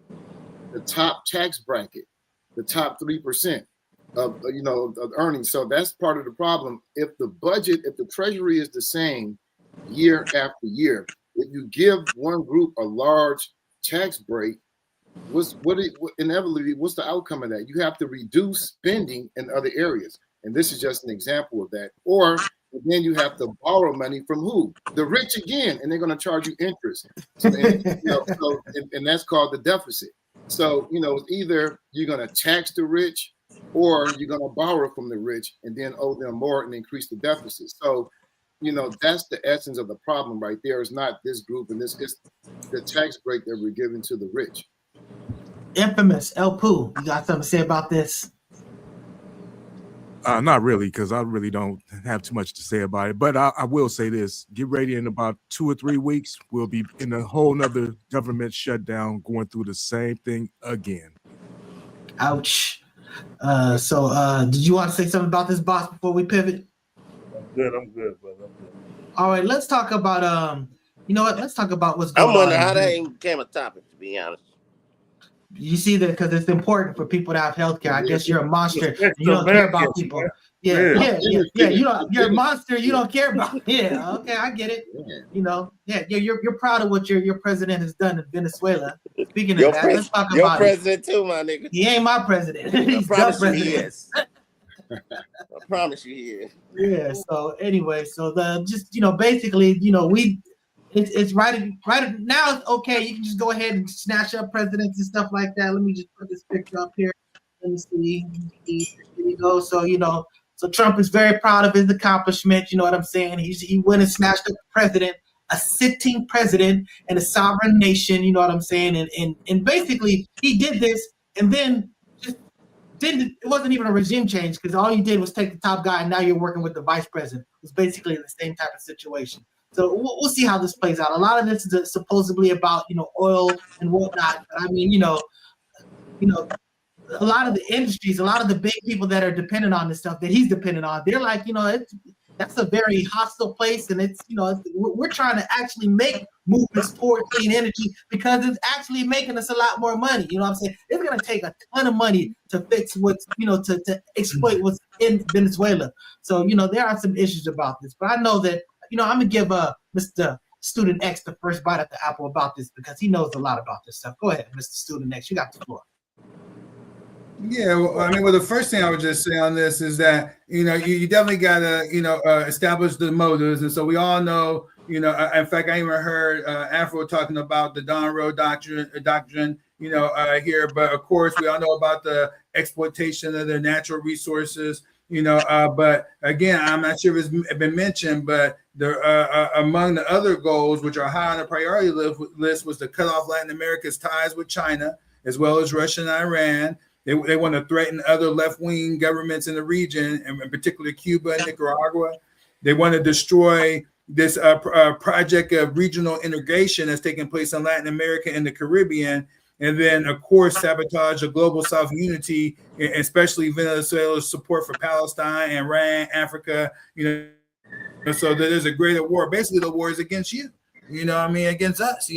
C: The top tax bracket, the top 3% of earnings. So that's part of the problem. If the treasury is the same year after year, if you give one group a large tax break, inevitably what's the outcome of that? You have to reduce spending in other areas. And this is just an example of that. Or then you have to borrow money from who? The rich again, and they're going to charge you interest. And that's called the deficit. So, either you're going to tax the rich or you're going to borrow from the rich and then owe them more and increase the deficit. So, that's the essence of the problem right there. Is not this group, and this is the tax break that we're giving to the rich.
A: Infamous El Poo, you got something to say about this?
E: Not really, because I really don't have too much to say about it. But I will say this: get ready, in about 2 or 3 weeks, we'll be in a whole nother government shutdown, going through the same thing again.
A: Ouch. So did you want to say something about this, boss, before we pivot?
F: I'm good, brother.
A: All right, let's talk about let's talk about what's going on.
B: I wonder how that even became a topic, to be honest.
A: You see that because it's important for people to have health care. I guess you're a monster.
F: Respect
A: You don't
F: the
A: care about
F: Americans,
A: people.
F: man.
A: Yeah.
F: Yeah.
A: You're a monster. You don't care about. Yeah, okay, I get it. You're proud of what your president has done in Venezuela. Speaking of that, let's talk
B: your
A: about
B: president too, my nigga.
A: He ain't my president. He's
B: I promise
A: the
B: you
A: president.
B: he is. I promise you he is.
A: Yeah. So anyway, basically, it's right now. It's okay. You can just go ahead and snatch up presidents and stuff like that. Let me just put this picture up here. Let me see. Here we go. So Trump is very proud of his accomplishment. You know what I'm saying? He went and snatched up the president, a sitting president in a sovereign nation. You know what I'm saying? And basically he did this, and then it wasn't even a regime change because all you did was take the top guy and now you're working with the vice president. It was basically the same type of situation. So we'll see how this plays out. A lot of this is supposedly about oil and whatnot. But I mean, a lot of the industries, a lot of the big people that are dependent on this stuff that he's dependent on, they're like, that's a very hostile place, and we're trying to actually make movements toward clean energy because it's actually making us a lot more money. You know what I'm saying? It's going to take a ton of money to fix what's, to exploit what's in Venezuela. So, there are some issues about this, but I know that, I'm going to give Mr. Student X the first bite at the apple about this because he knows a lot about this stuff. Go ahead, Mr. Student X, you got the floor.
D: Yeah, well, the first thing I would just say on this is that, you definitely got to, establish the motives. And so we all know, in fact, I even heard Afro talking about the Don Road doctrine, here. But of course, we all know about the exploitation of the natural resources, but again, I'm not sure if it's been mentioned, but among the other goals, which are high on the priority list, was to cut off Latin America's ties with China, as well as Russia and Iran. They want to threaten other left-wing governments in the region, and in particular Cuba and Nicaragua. They want to destroy this project of regional integration that's taking place in Latin America and the Caribbean. And then, of course, sabotage the global South unity, especially Venezuela's support for Palestine, Iran, Africa, so there's a greater war. Basically, the war is against you. Against us,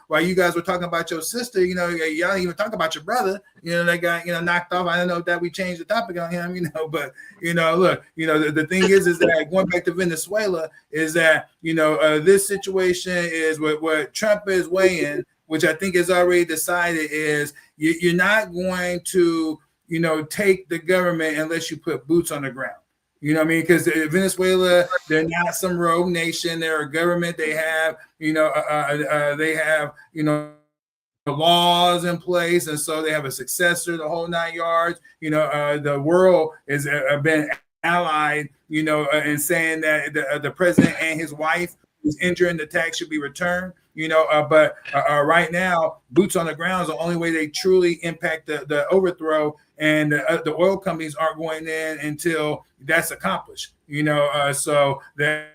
D: while you guys were talking about your sister, y'all didn't even talk about your brother, they got, knocked off. I don't know that we changed the topic on him, but, look, the thing is that going back to Venezuela is that, this situation is what Trump is weighing, which I think is already decided is you're not going to, take the government unless you put boots on the ground. You know what I mean? Because Venezuela, they're not some rogue nation. They're a government. They have, laws in place, and so they have a successor, the whole 9 yards. The world has been allied, in saying that the president and his wife who's injured in the attack should be returned. But right now, boots on the ground is the only way they truly impact the overthrow, and the oil companies aren't going in until that's accomplished. So they're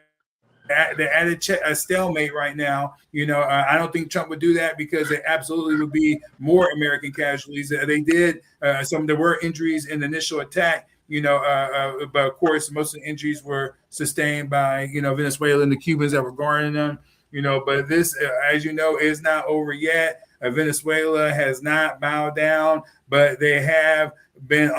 D: at a stalemate right now. I don't think Trump would do that because there absolutely would be more American casualties. They did there were injuries in the initial attack. But of course, most of the injuries were sustained by Venezuela and the Cubans that were guarding them. But this, as you know, is not over yet. Venezuela has not bowed down, but they have been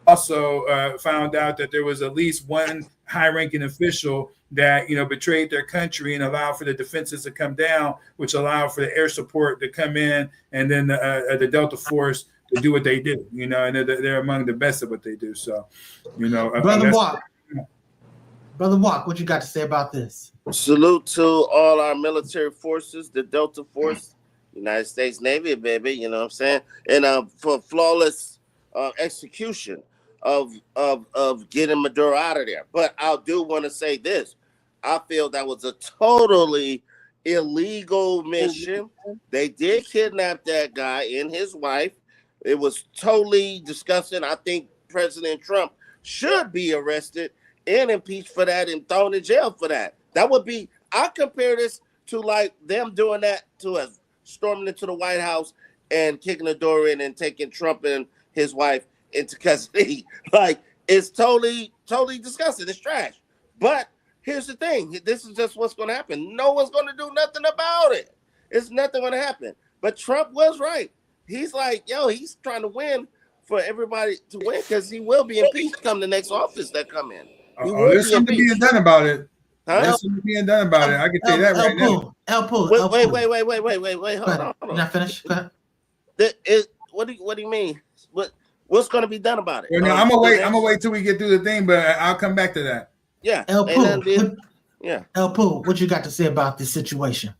D: also found out that there was at least one high-ranking official that betrayed their country and allowed for the defenses to come down, which allowed for the air support to come in, and then the Delta Force to do what they do. And they're among the best at what they do. So,
A: Brother Walk, what you got to say about this?
B: Salute to all our military forces, the Delta Force, United States Navy, baby. You know what I'm saying? And for flawless execution of getting Maduro out of there. But I do want to say this: I feel that was a totally illegal mission. They did kidnap that guy and his wife. It was totally disgusting. I think President Trump should be arrested and impeached for that and thrown in jail for that. That would be, I compare this to like them doing that to us, storming into the White House and kicking the door in and taking Trump and his wife into custody. Like, it's totally disgusting. It's trash. But here's the thing. This is just what's going to happen. No one's going to do nothing about it. It's nothing going to happen. But Trump was right. He's like, yo, he's trying to win for everybody to win because he will be impeached come the next office that come in. He will
D: There's
B: be
D: something being
B: impeached.
D: done about it.
B: Huh?
D: There's something being done about it. I can tell you that right now.
B: Wait. Hold on.
A: Not finished. Go ahead.
B: What do you mean? What's going to be done about it?
D: Well, no, I'm gonna wait till we get through the thing, but I'll come back to that.
B: Yeah.
A: El Pooh,
B: Yeah.
A: El Pooh, what you got to say about this situation?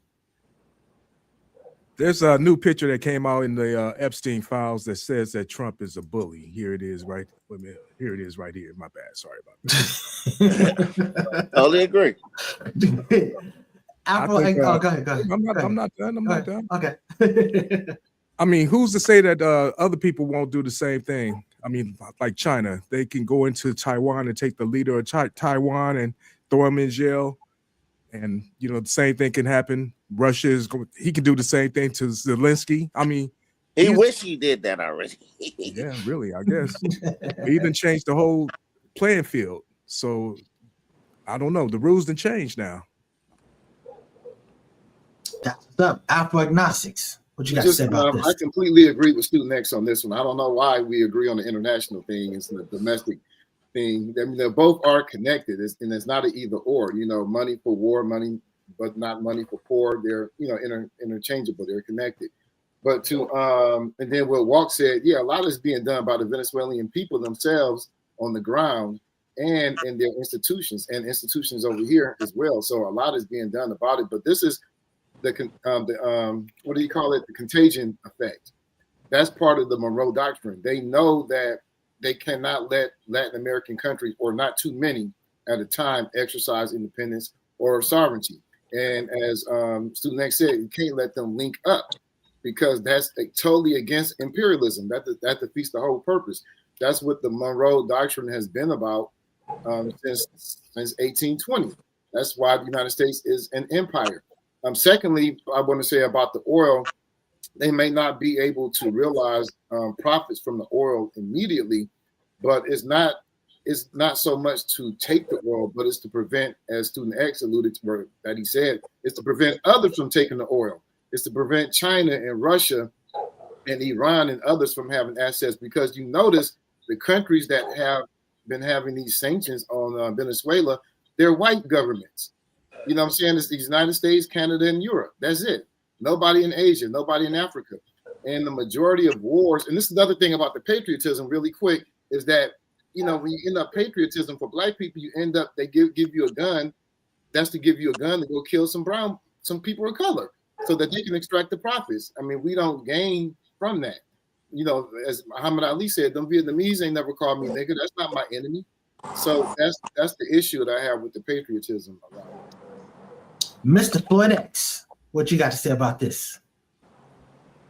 E: There's a new picture that came out in the Epstein files that says that Trump is a bully. Here it is, right? Wait a minute. Here it is, right here. My bad. Sorry about that.
B: Totally agree.
A: Go ahead.
E: I'm not done.
A: Okay.
E: I mean, who's to say that other people won't do the same thing? I mean, like China, they can go into Taiwan and take the leader of Taiwan and throw him in jail. And, you know, the same thing can happen. He can do the same thing to Zelensky. I mean,
B: he wish he did that already.
E: Yeah, really, I guess. He even changed the whole playing field. So, I don't know. The rules done changed now.
A: That's what's up. Afro-agnostics. What you got to say about this?
C: I completely agree with Stu Next on this one. I don't know why we agree on the international thing and the domestic thing. I mean, they both are connected, and it's not an either or. You know, money for war, money, but not money for poor. They're interchangeable. They're connected. But and then what Walk said, yeah, a lot is being done by the Venezuelan people themselves on the ground and in their institutions and institutions over here as well. So a lot is being done about it. But this is the what do you call it? The contagion effect. That's part of the Monroe Doctrine. They know that they cannot let Latin American countries, or not too many at a time, exercise independence or sovereignty. And as Student X said, you can't let them link up because that's totally against imperialism. That defeats the whole purpose. That's what the Monroe Doctrine has been about since 1820. That's why the United States is an empire. Secondly, I want to say about the oil, they may not be able to realize profits from the oil immediately, but it's not so much to take the oil, but it's to prevent, as Student X alluded to, that he said, it's to prevent others from taking the oil. It's to prevent China and Russia and Iran and others from having access, because you notice the countries that have been having these sanctions on Venezuela, they're white governments. You know what I'm saying? It's the United States, Canada, and Europe. That's it. Nobody in Asia, nobody in Africa. And the majority of wars, and this is another thing about the patriotism really quick, is that, you know, when you end up patriotism for black people, you end up, they give you a gun. That's to give you a gun to go kill some people of color so that they can extract the profits. I mean, we don't gain from that. You know, as Muhammad Ali said, them Vietnamese ain't never called me nigga. That's not my enemy. So that's the issue that I have with the patriotism around it.
A: Mr. Floyd X, what you got to say about this?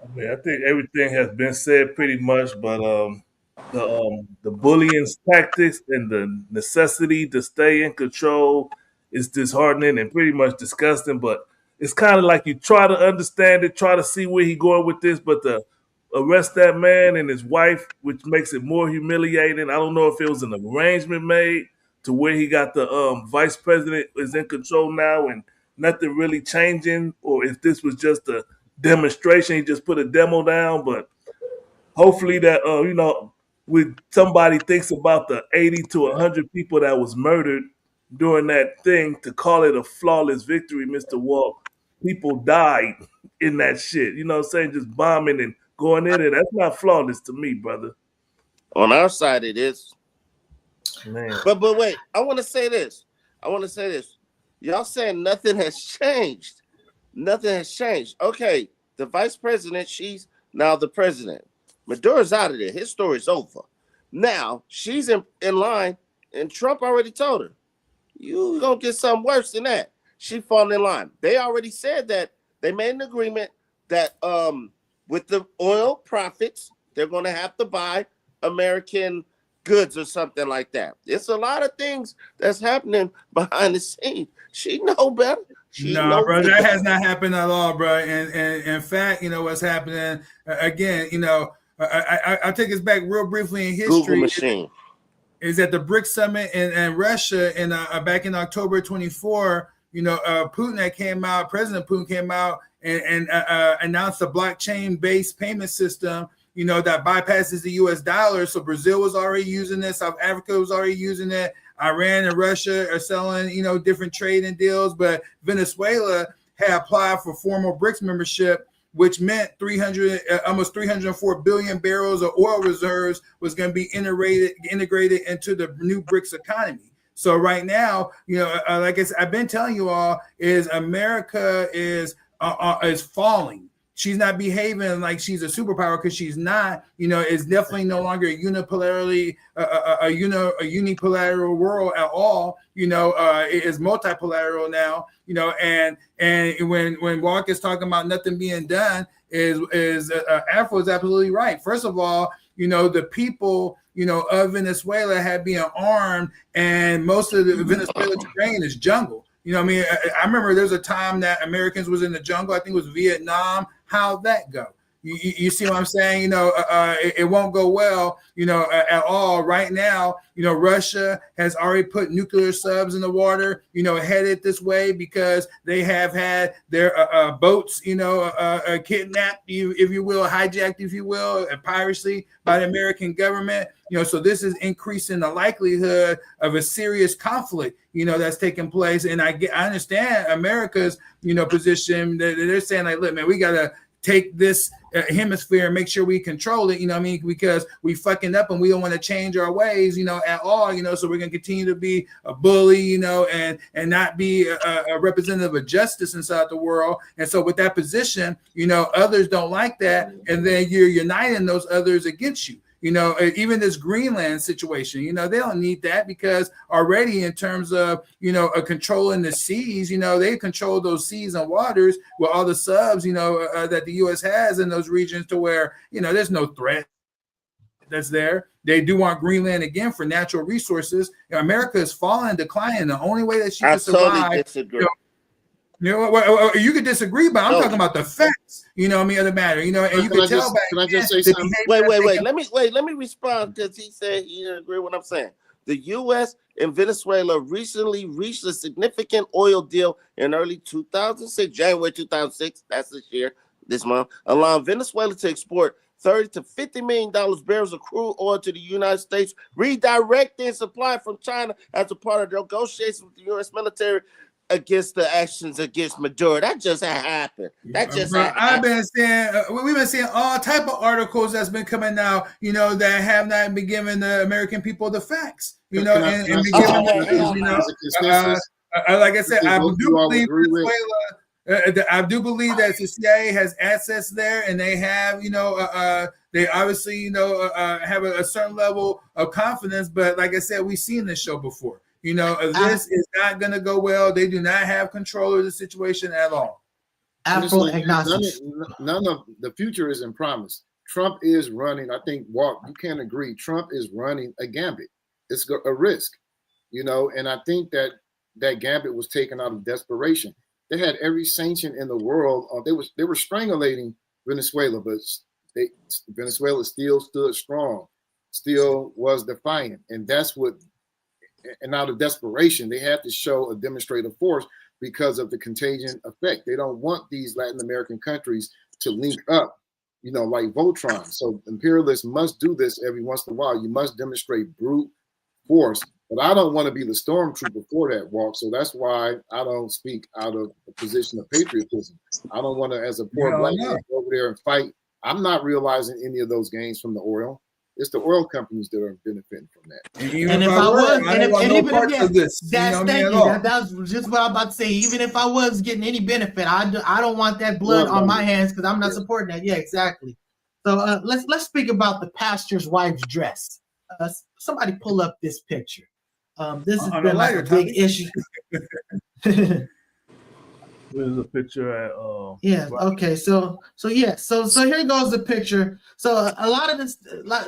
F: I mean, I think everything has been said pretty much, but the bullying tactics and the necessity to stay in control is disheartening and pretty much disgusting. But it's kind of like you try to understand it, try to see where he's going with this, but to arrest that man and his wife, which makes it more humiliating. I don't know if it was an arrangement made to where he got the vice president is in control now and nothing really changing, or if this was just a demonstration, he just put a demo down. But hopefully that, when somebody thinks about the 80 to 100 people that was murdered during that thing, to call it a flawless victory, Mr. Walk, people died in that shit. You know what I'm saying? Just bombing and going in it. That's not flawless to me, brother.
B: On our side, it is.
F: Man.
B: But wait, I want to say this. Y'all saying nothing has changed. Nothing has changed. Okay, the vice president, she's now the president. Maduro's out of there. His story's over. Now, she's in line, and Trump already told her, you're going to get something worse than that. She falling in line. They already said that they made an agreement that with the oil profits, they're going to have to buy American goods or something like that. It's a lot of things that's happening behind the scenes. She know better.
D: No, bro, that has not happened at all, bro. And in fact, you know what's happening again. You know, I take us back real briefly in history.
B: Google machine
D: is at the BRICS summit in Russia back in October 24. Putin that came out, President Putin came out and announced a blockchain-based payment system, that bypasses the U.S. dollar. So Brazil was already using it. South Africa was already using it. Iran and Russia are selling, different trading deals. But Venezuela had applied for formal BRICS membership, which meant almost 304 billion barrels of oil reserves was going to be integrated into the new BRICS economy. So right now, like I've been telling you all, is America is falling. She's not behaving like she's a superpower, because she's not. It's definitely no longer a unipolarly a unipolar world at all. It is multipolar now. And when Walk is talking about nothing being done, Afro is absolutely right. First of all, the people of Venezuela have been armed, and most of the Venezuela terrain is jungle. I remember there's a time that Americans was in the jungle. I think it was Vietnam. How'd that go? You see what I'm saying? It won't go well, at all. Right now, Russia has already put nuclear subs in the water, headed this way, because they have had their boats, kidnapped, if you will, hijacked, if you will, piracy by the American government. So this is increasing the likelihood of a serious conflict, that's taking place. And I understand America's, position. They're saying, like, look, man, we got to take this hemisphere and make sure we control it, because we fucking up and we don't want to change our ways, at all, so we're going to continue to be a bully, and not be a representative of justice inside the world. And so with that position, others don't like that. And then you're uniting those others against you. Even this Greenland situation, they don't need that, because already in terms of, controlling the seas, they control those seas and waters with all the subs, that the U.S. has in those regions, to where, there's no threat that's there. They do want Greenland again for natural resources. America is falling, declining. The only way that she can survive.
B: Totally disagree.
D: You could disagree, but I'm talking about the facts, of the matter, and you can tell by.
C: Can I just say something?
B: Wait. Let me respond, because he said he didn't agree with what I'm saying. The U.S. and Venezuela recently reached a significant oil deal in early 2006, January 2006. That's this month, allowing Venezuela to export $30 to $50 million barrels of crude oil to the United States, redirecting supply from China as a part of the negotiations with the U.S. military against the actions against Maduro. That just happened.
D: I've been saying, we've been seeing all type of articles that's been coming out, that have not been giving the American people the facts, and be giving like I said, I do believe Venezuela. I do believe that the CIA has assets there, and they have, they obviously, have a certain level of confidence. But like I said, we've seen this show before. This is not going to go well. They do not have control of the situation at all.
C: None of the future isn't promised. Trump is running. I think, Walt, you can't agree. Trump is running a gambit. It's a risk, and I think that gambit was taken out of desperation. They had every sanction in the world. They were strangulating Venezuela, but Venezuela still stood strong, still was defiant, and that's what. And out of desperation, they had to show a demonstrative force because of the contagion effect. They don't want these Latin American countries to link up, like Voltron. So imperialists must do this every once in a while. You must demonstrate brute force. But I don't want to be the stormtrooper for that, Walk. So that's why I don't speak out of a position of patriotism. I don't want to, as a poor black man, go over there and fight. I'm not realizing any of those gains from the oil. It's the oil companies that are benefiting from that.
A: And if I was, that's just what I'm about to say. Even if I was getting any benefit, I don't want that blood on my hands, because I'm not supporting that. Yeah, exactly. So let's speak about the pastor's wife's dress. Somebody pull up this picture. This has been like a big issue.
F: There's a picture at
A: okay, so here goes the picture. So a lot of this,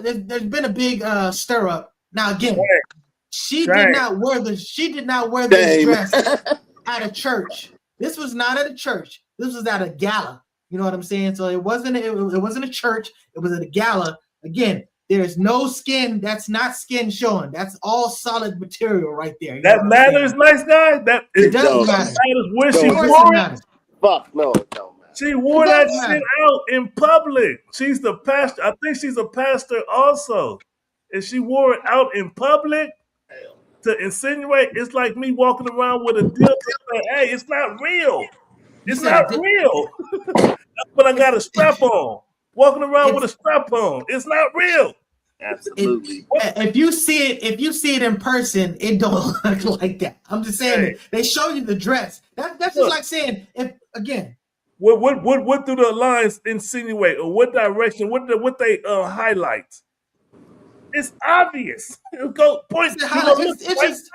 A: there's been a big stir up. Now again, she did not wear this dress at a church. This was not at a church. This was at a gala. You know what I'm saying? So it wasn't a church. It was at a gala. Again, There's no skin. That's not skin showing. That's all solid material right there. You know
F: That
A: what I'm
F: matters,
A: saying?
F: nice guy. That
A: It does matter.
F: matters where she
A: Of course
F: wore
A: it
F: it.
A: matters.
B: Fuck no, it don't matter.
F: She wore
A: It
F: that
A: does
F: shit
A: matter.
F: out in public. She's the pastor. I think she's a pastor also. And she wore it out in public to insinuate it's like me walking around with a dildo saying, hey, it's not real.
A: You
F: It's
A: said
F: not real. But I got a strap on. Walking around with a strap on. It's not real.
B: Absolutely.
A: If you see it in person, it don't look like that. I'm just saying that they show you the dress. That's just like saying
F: what do the lines insinuate, or what direction? What they highlight? It's obvious. Go point.
A: First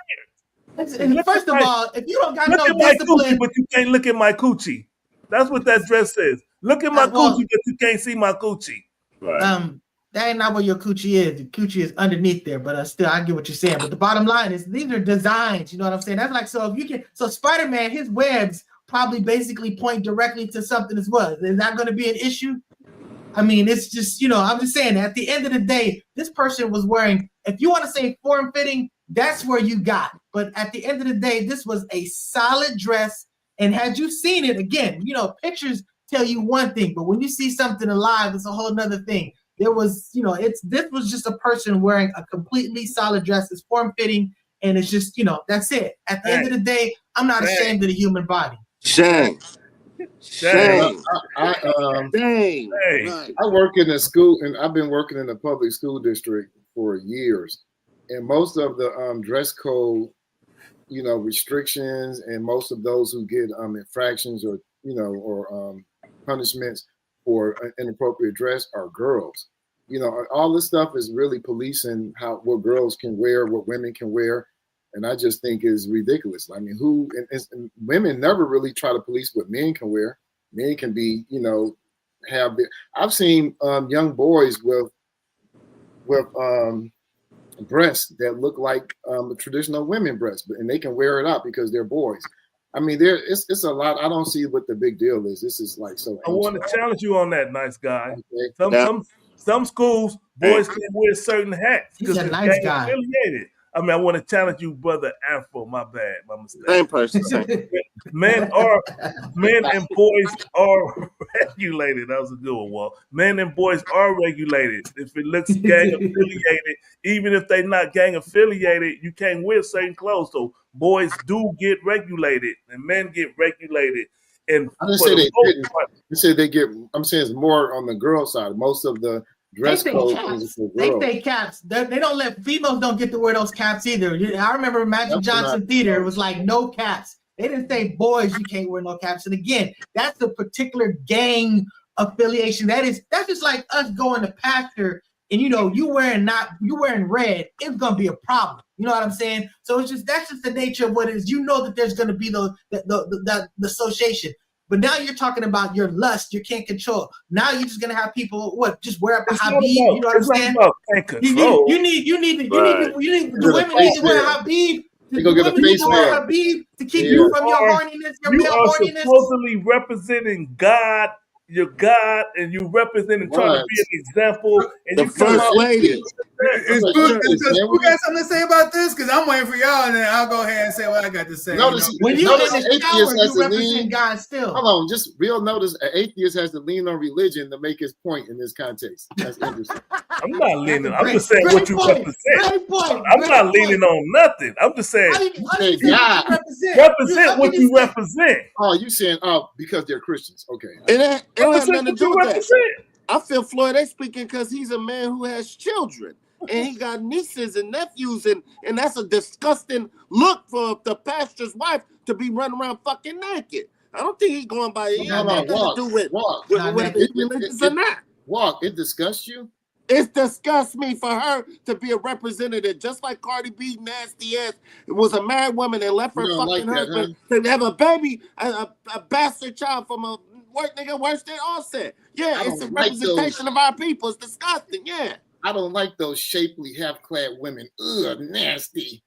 A: of all, if you don't got
F: look
A: no
F: at my
A: discipline,
F: coochie, but you can't look at my coochie. That's what that dress says. Look at my coochie, but you can't see my coochie.
B: Right.
A: That ain't not where your coochie is. The coochie is underneath there, but still, I get what you're saying. But the bottom line is these are designs. You know what I'm saying? That's like, so if you can, so Spider-Man, his webs probably basically point directly to something as well. Is that going to be an issue? I mean, it's just, I'm just saying, at the end of the day, this person was wearing, if you want to say form-fitting, that's where you got. But at the end of the day, this was a solid dress. And had you seen it, again, pictures tell you one thing, but when you see something alive, it's a whole nother thing. There was, this was just a person wearing a completely solid dress. It's form-fitting, and it's just, that's it. At the end of the day, I'm not ashamed of the human body.
B: Shame.
C: I work in a school, and I've been working in a public school district for years, and most of the dress code, restrictions, and most of those who get infractions or punishments for inappropriate dress are girls. All this stuff is really policing what girls can wear, what women can wear. And I just think is ridiculous. I mean, and women never really try to police what men can wear. Men can be, I've seen young boys with breasts that look like traditional women breasts, and they can wear it out because they're boys. I mean, it's a lot. I don't see what the big deal is. This is like so.
F: I want to challenge you on that, nice guy.
C: Okay.
F: Some schools, boys can't wear certain hats
A: because
F: they're
A: nice guy.
F: affiliated. I mean, I want to challenge you, brother Afro. My bad, my mistake.
B: Same person.
F: Men and boys are regulated. That was a good one, Walt. Men and boys are regulated. If it looks gang affiliated, even if they're not gang affiliated, you can't wear certain clothes. So boys do get regulated, and men get regulated. And
C: I didn't say they didn't. You said they get. I'm saying it's more on the girl side. Most of the dress code is for girls.
A: They say caps. They don't let females don't get to wear those caps either. I remember Magic Johnson Theater. It was like no caps. They didn't say boys you can't wear no caps. And again, that's a particular gang affiliation. That's just like us going to pastor and you wearing red. It's gonna be a problem. You know what I'm saying? So that's just the nature of what it is. That there's gonna be the association. But now you're talking about your lust, you can't control. Now you're just gonna have people just wear up a Habib. You know what I'm saying? You need the women need to wear a Habib. The women need to wear a Habib to keep you from your horniness, your male horniness.
F: You are supposedly representing God, your God, and you representing trying to be an example. And
B: the first lady.
D: Does who got something to say about this? Because I'm waiting for y'all, and then I'll go ahead and say what I got to say.
A: When you're in the shower, you represent God still.
C: Hold on, just real notice. An atheist has to lean on religion to make his point in this context. That's interesting.
F: I'm not leaning. I'm just saying what you represent. I'm not leaning on nothing. I'm just saying represent what you represent.
C: Oh, you saying because they're Christians? Okay.
B: It has nothing to do with that. I feel Floyd they speaking because he's a man who has children and he got nieces and nephews and that's a disgusting look for the pastor's wife to be running around fucking naked. I don't think he's going by nothing to do with religious or not.
C: Walk. It disgusts you.
B: It disgusts me for her to be a representative, just like Cardi B, nasty ass. It was a married woman that left her fucking husband to have a baby, a bastard child from a nigga worse than Offset. Yeah, it's a representation of our people. It's disgusting. Yeah.
C: I don't like those shapely, half-clad women. Ugh, nasty.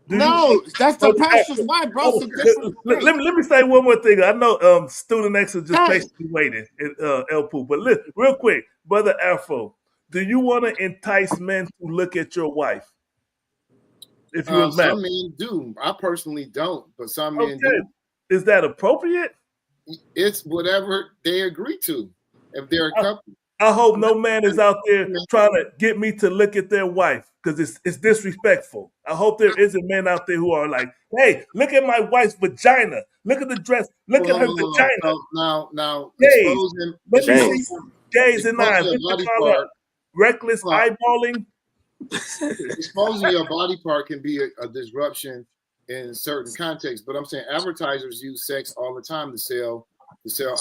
B: No, that's the pastor's wife, bro.
F: Let me say one more thing. I know Student X is just patiently waiting, El Poo. But listen, real quick, Brother Afro, do you want to entice men to look at your wife? If you were married?
C: Some men do. I personally don't, but some men
F: Okay.
C: do.
F: Is that appropriate?
C: It's whatever they agree to. If they're a couple.
F: I hope no man is out there trying to get me to look at their wife because it's disrespectful. I hope there isn't men out there who are like, hey, look at my wife's vagina. Look at the dress. Look at her vagina.
C: Now,
F: gays.
C: exposing
F: Gays and I.
C: your body part,
F: reckless eyeballing.
C: exposing your body part can be a disruption in certain contexts, but I'm saying advertisers use sex all the time to sell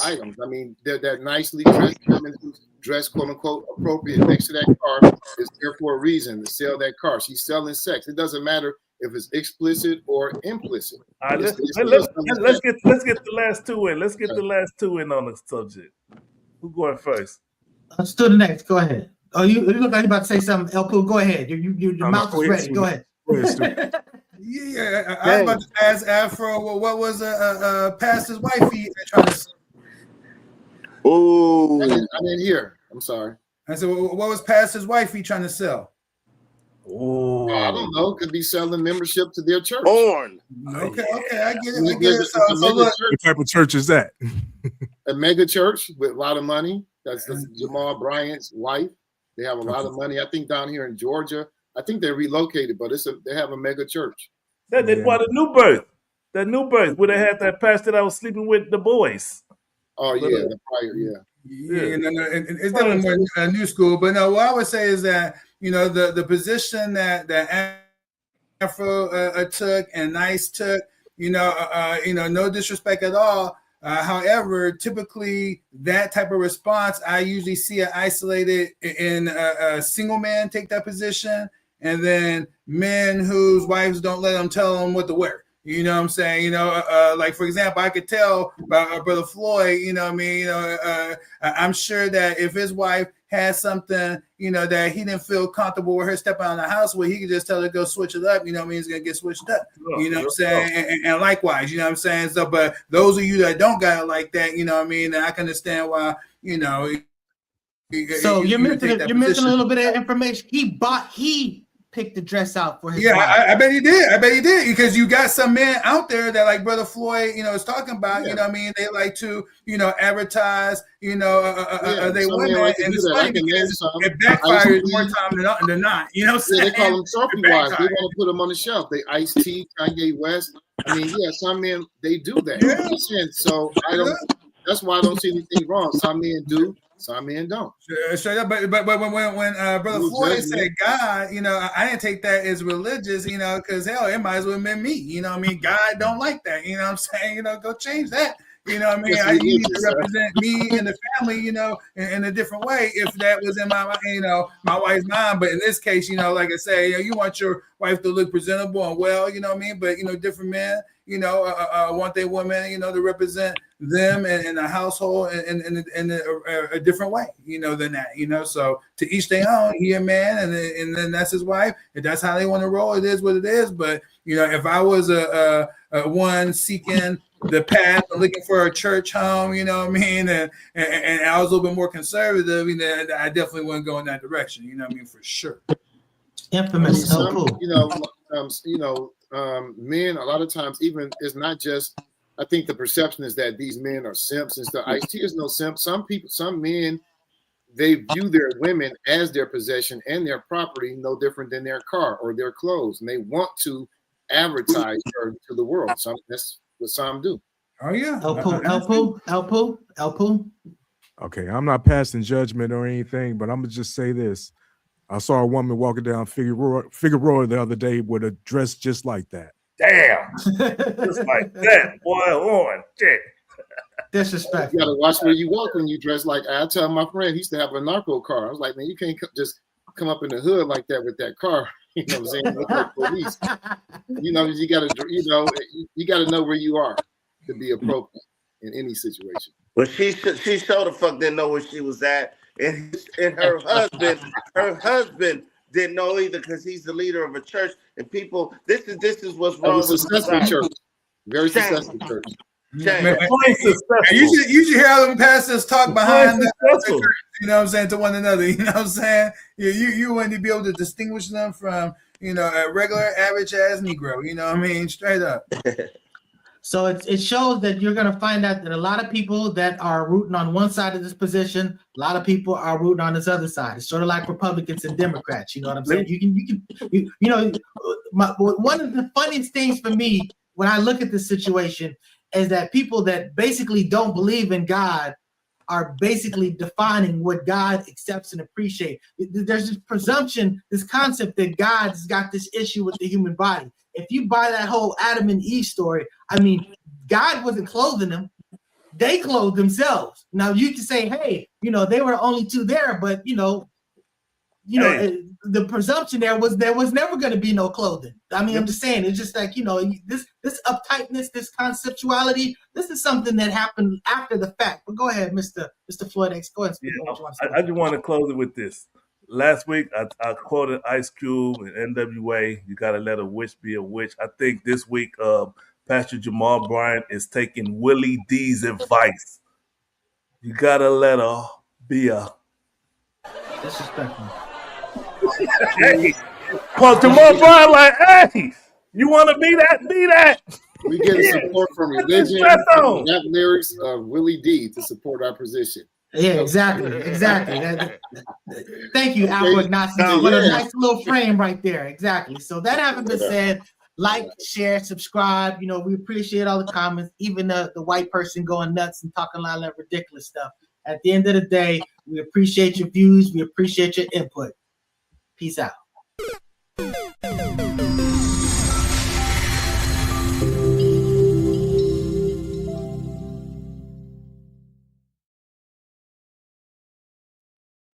C: items. I mean, that nicely dressed woman who's dressed quote unquote appropriate next to that car is there for a reason to sell that car. She's selling sex. It doesn't matter if it's explicit or implicit.
F: All right, let's get the last two in. Let's get the last two in on the subject. Who's going first?
A: Let's do the next. Go ahead. Oh, you look like you about to say something, Elko. Go ahead. Your mouth is ready. Go ahead.
D: Yeah, I was about to ask Afro, what was pastor's wifey trying to say?
C: Oh, I didn't hear. I'm sorry.
D: I said, what was pastor's wifey trying to sell?
C: Oh, I don't know. Could be selling membership to their church.
B: Porn.
D: Okay, I get it. So
E: look, what type of church is that?
C: A mega church with a lot of money. That's Jamal Bryant's wife. They have a lot of money. I think down here in Georgia. I think they relocated, but they have a mega church.
F: They bought a new birth. That new birth where they had that pastor that was sleeping with the boys.
C: Oh yeah, the prior,
D: it's definitely more new school. But no, what I would say is that the position that Afro took and Nice took, no disrespect at all. However, typically that type of response, I usually see it isolated in a single man take that position, and then men whose wives don't let them tell them what to wear. You know what I'm saying? Like for example, I could tell by Brother Floyd, I'm sure that if his wife has something, that he didn't feel comfortable with her stepping out of the house with, he could just tell her to go switch it up. He's going to get switched up. You know what I'm saying? And likewise, you know what I'm saying? So, but those of you that don't got it like that, and I can understand why,
A: So you're missing a little bit of information. He picked the dress out for his wife.
D: I bet he did because you got some men out there that like Brother Floyd, is talking about, they like to, advertise, they women, and it's funny because it backfires more time than not,
C: they call them trophy wives. They want to put them on the shelf. They Ice-T, Kanye West. Some men, they do that.
D: Yeah.
C: So that's why I don't see anything wrong. Some men do. Some men don't.
D: Straight up, but when Brother Floyd said God, I didn't take that as religious, because hell, it might as well have been me. God don't like that. You know what I'm saying? Go change that. You know what I mean? I need to represent me and the family, in a different way. If that was in my, my wife's mind, but in this case, like I say, you want your wife to look presentable and well, you know what I mean? But different men, want their women, to represent them and the household in a different way, than that, So to each their own. He a man, and then that's his wife. If that's how they want to roll, it is what it is. But if I was a one seeking the path, looking for a church home, you know what I mean, and I was a little bit more conservative, I definitely wouldn't go in that direction, you know what I mean, for sure.
A: Infamous.
C: Men a lot of times, even it's not just. I think the perception is that these men are simps and stuff. Ice-T is no simp. Some men, they view their women as their possession and their property, no different than their car or their clothes, and they want to advertise her to the world. That's what some do.
D: Oh yeah.
A: Elpo.
E: Okay, I'm not passing judgment or anything, but I'm gonna just say this. I saw a woman walking down Figueroa the other day with a dress just like that.
F: Damn, just like that, boy. On shit.
A: Disrespectful.
C: You gotta watch where you walk when you dress like. I tell my friend he used to have a narco car. I was like, man, you can't just come up in the hood like that with that car. You know what I'm saying? Look like police. You gotta know where you are to be appropriate in any situation.
B: But she sure the fuck didn't know where she was at, and her husband didn't know either because he's the leader of a church, and people. This is what's wrong with
C: successful church. Very successful church.
D: You should hear all them pastors talk behind the church. You know what I'm saying, to one another. You know what I'm saying? You want to be able to distinguish them from, a regular average ass Negro. You know what I mean? Straight up.
A: So it shows that you're going to find out that a lot of people that are rooting on one side of this position, a lot of people are rooting on this other side. It's sort of like Republicans and Democrats. You know what I'm saying? One of the funniest things for me when I look at this situation is that people that basically don't believe in God are basically defining what God accepts and appreciates. There's this presumption, this concept that God's got this issue with the human body. If you buy that whole Adam and Eve story, I mean, God wasn't clothing them. They clothed themselves. Now you can say, hey, they were only two there, but the presumption there was never going to be no clothing. I mean, I'm just saying, it's just like, this uptightness, this conceptuality, this is something that happened after the fact. But go ahead, Mr. Floyd X. Go ahead.
F: I just want to close it with this. Last week, I quoted Ice Cube and NWA, you got to let a witch be a witch. I think this week, Pastor Jamal Bryant is taking Willie D's advice. You got to let her be a...
A: Disrespectful.
F: Hey, well, Jamal Bryant like, hey, you want to be that? Be that.
C: We get support from religion, rap lyrics of Willie D to support our position.
A: Yeah, exactly. Thank you, Alfred Ignacio. What a nice little frame right there. Exactly. So that having been said, like, share, subscribe. We appreciate all the comments, even the white person going nuts and talking a lot of that ridiculous stuff. At the end of the day, we appreciate your views. We appreciate your input. Peace out.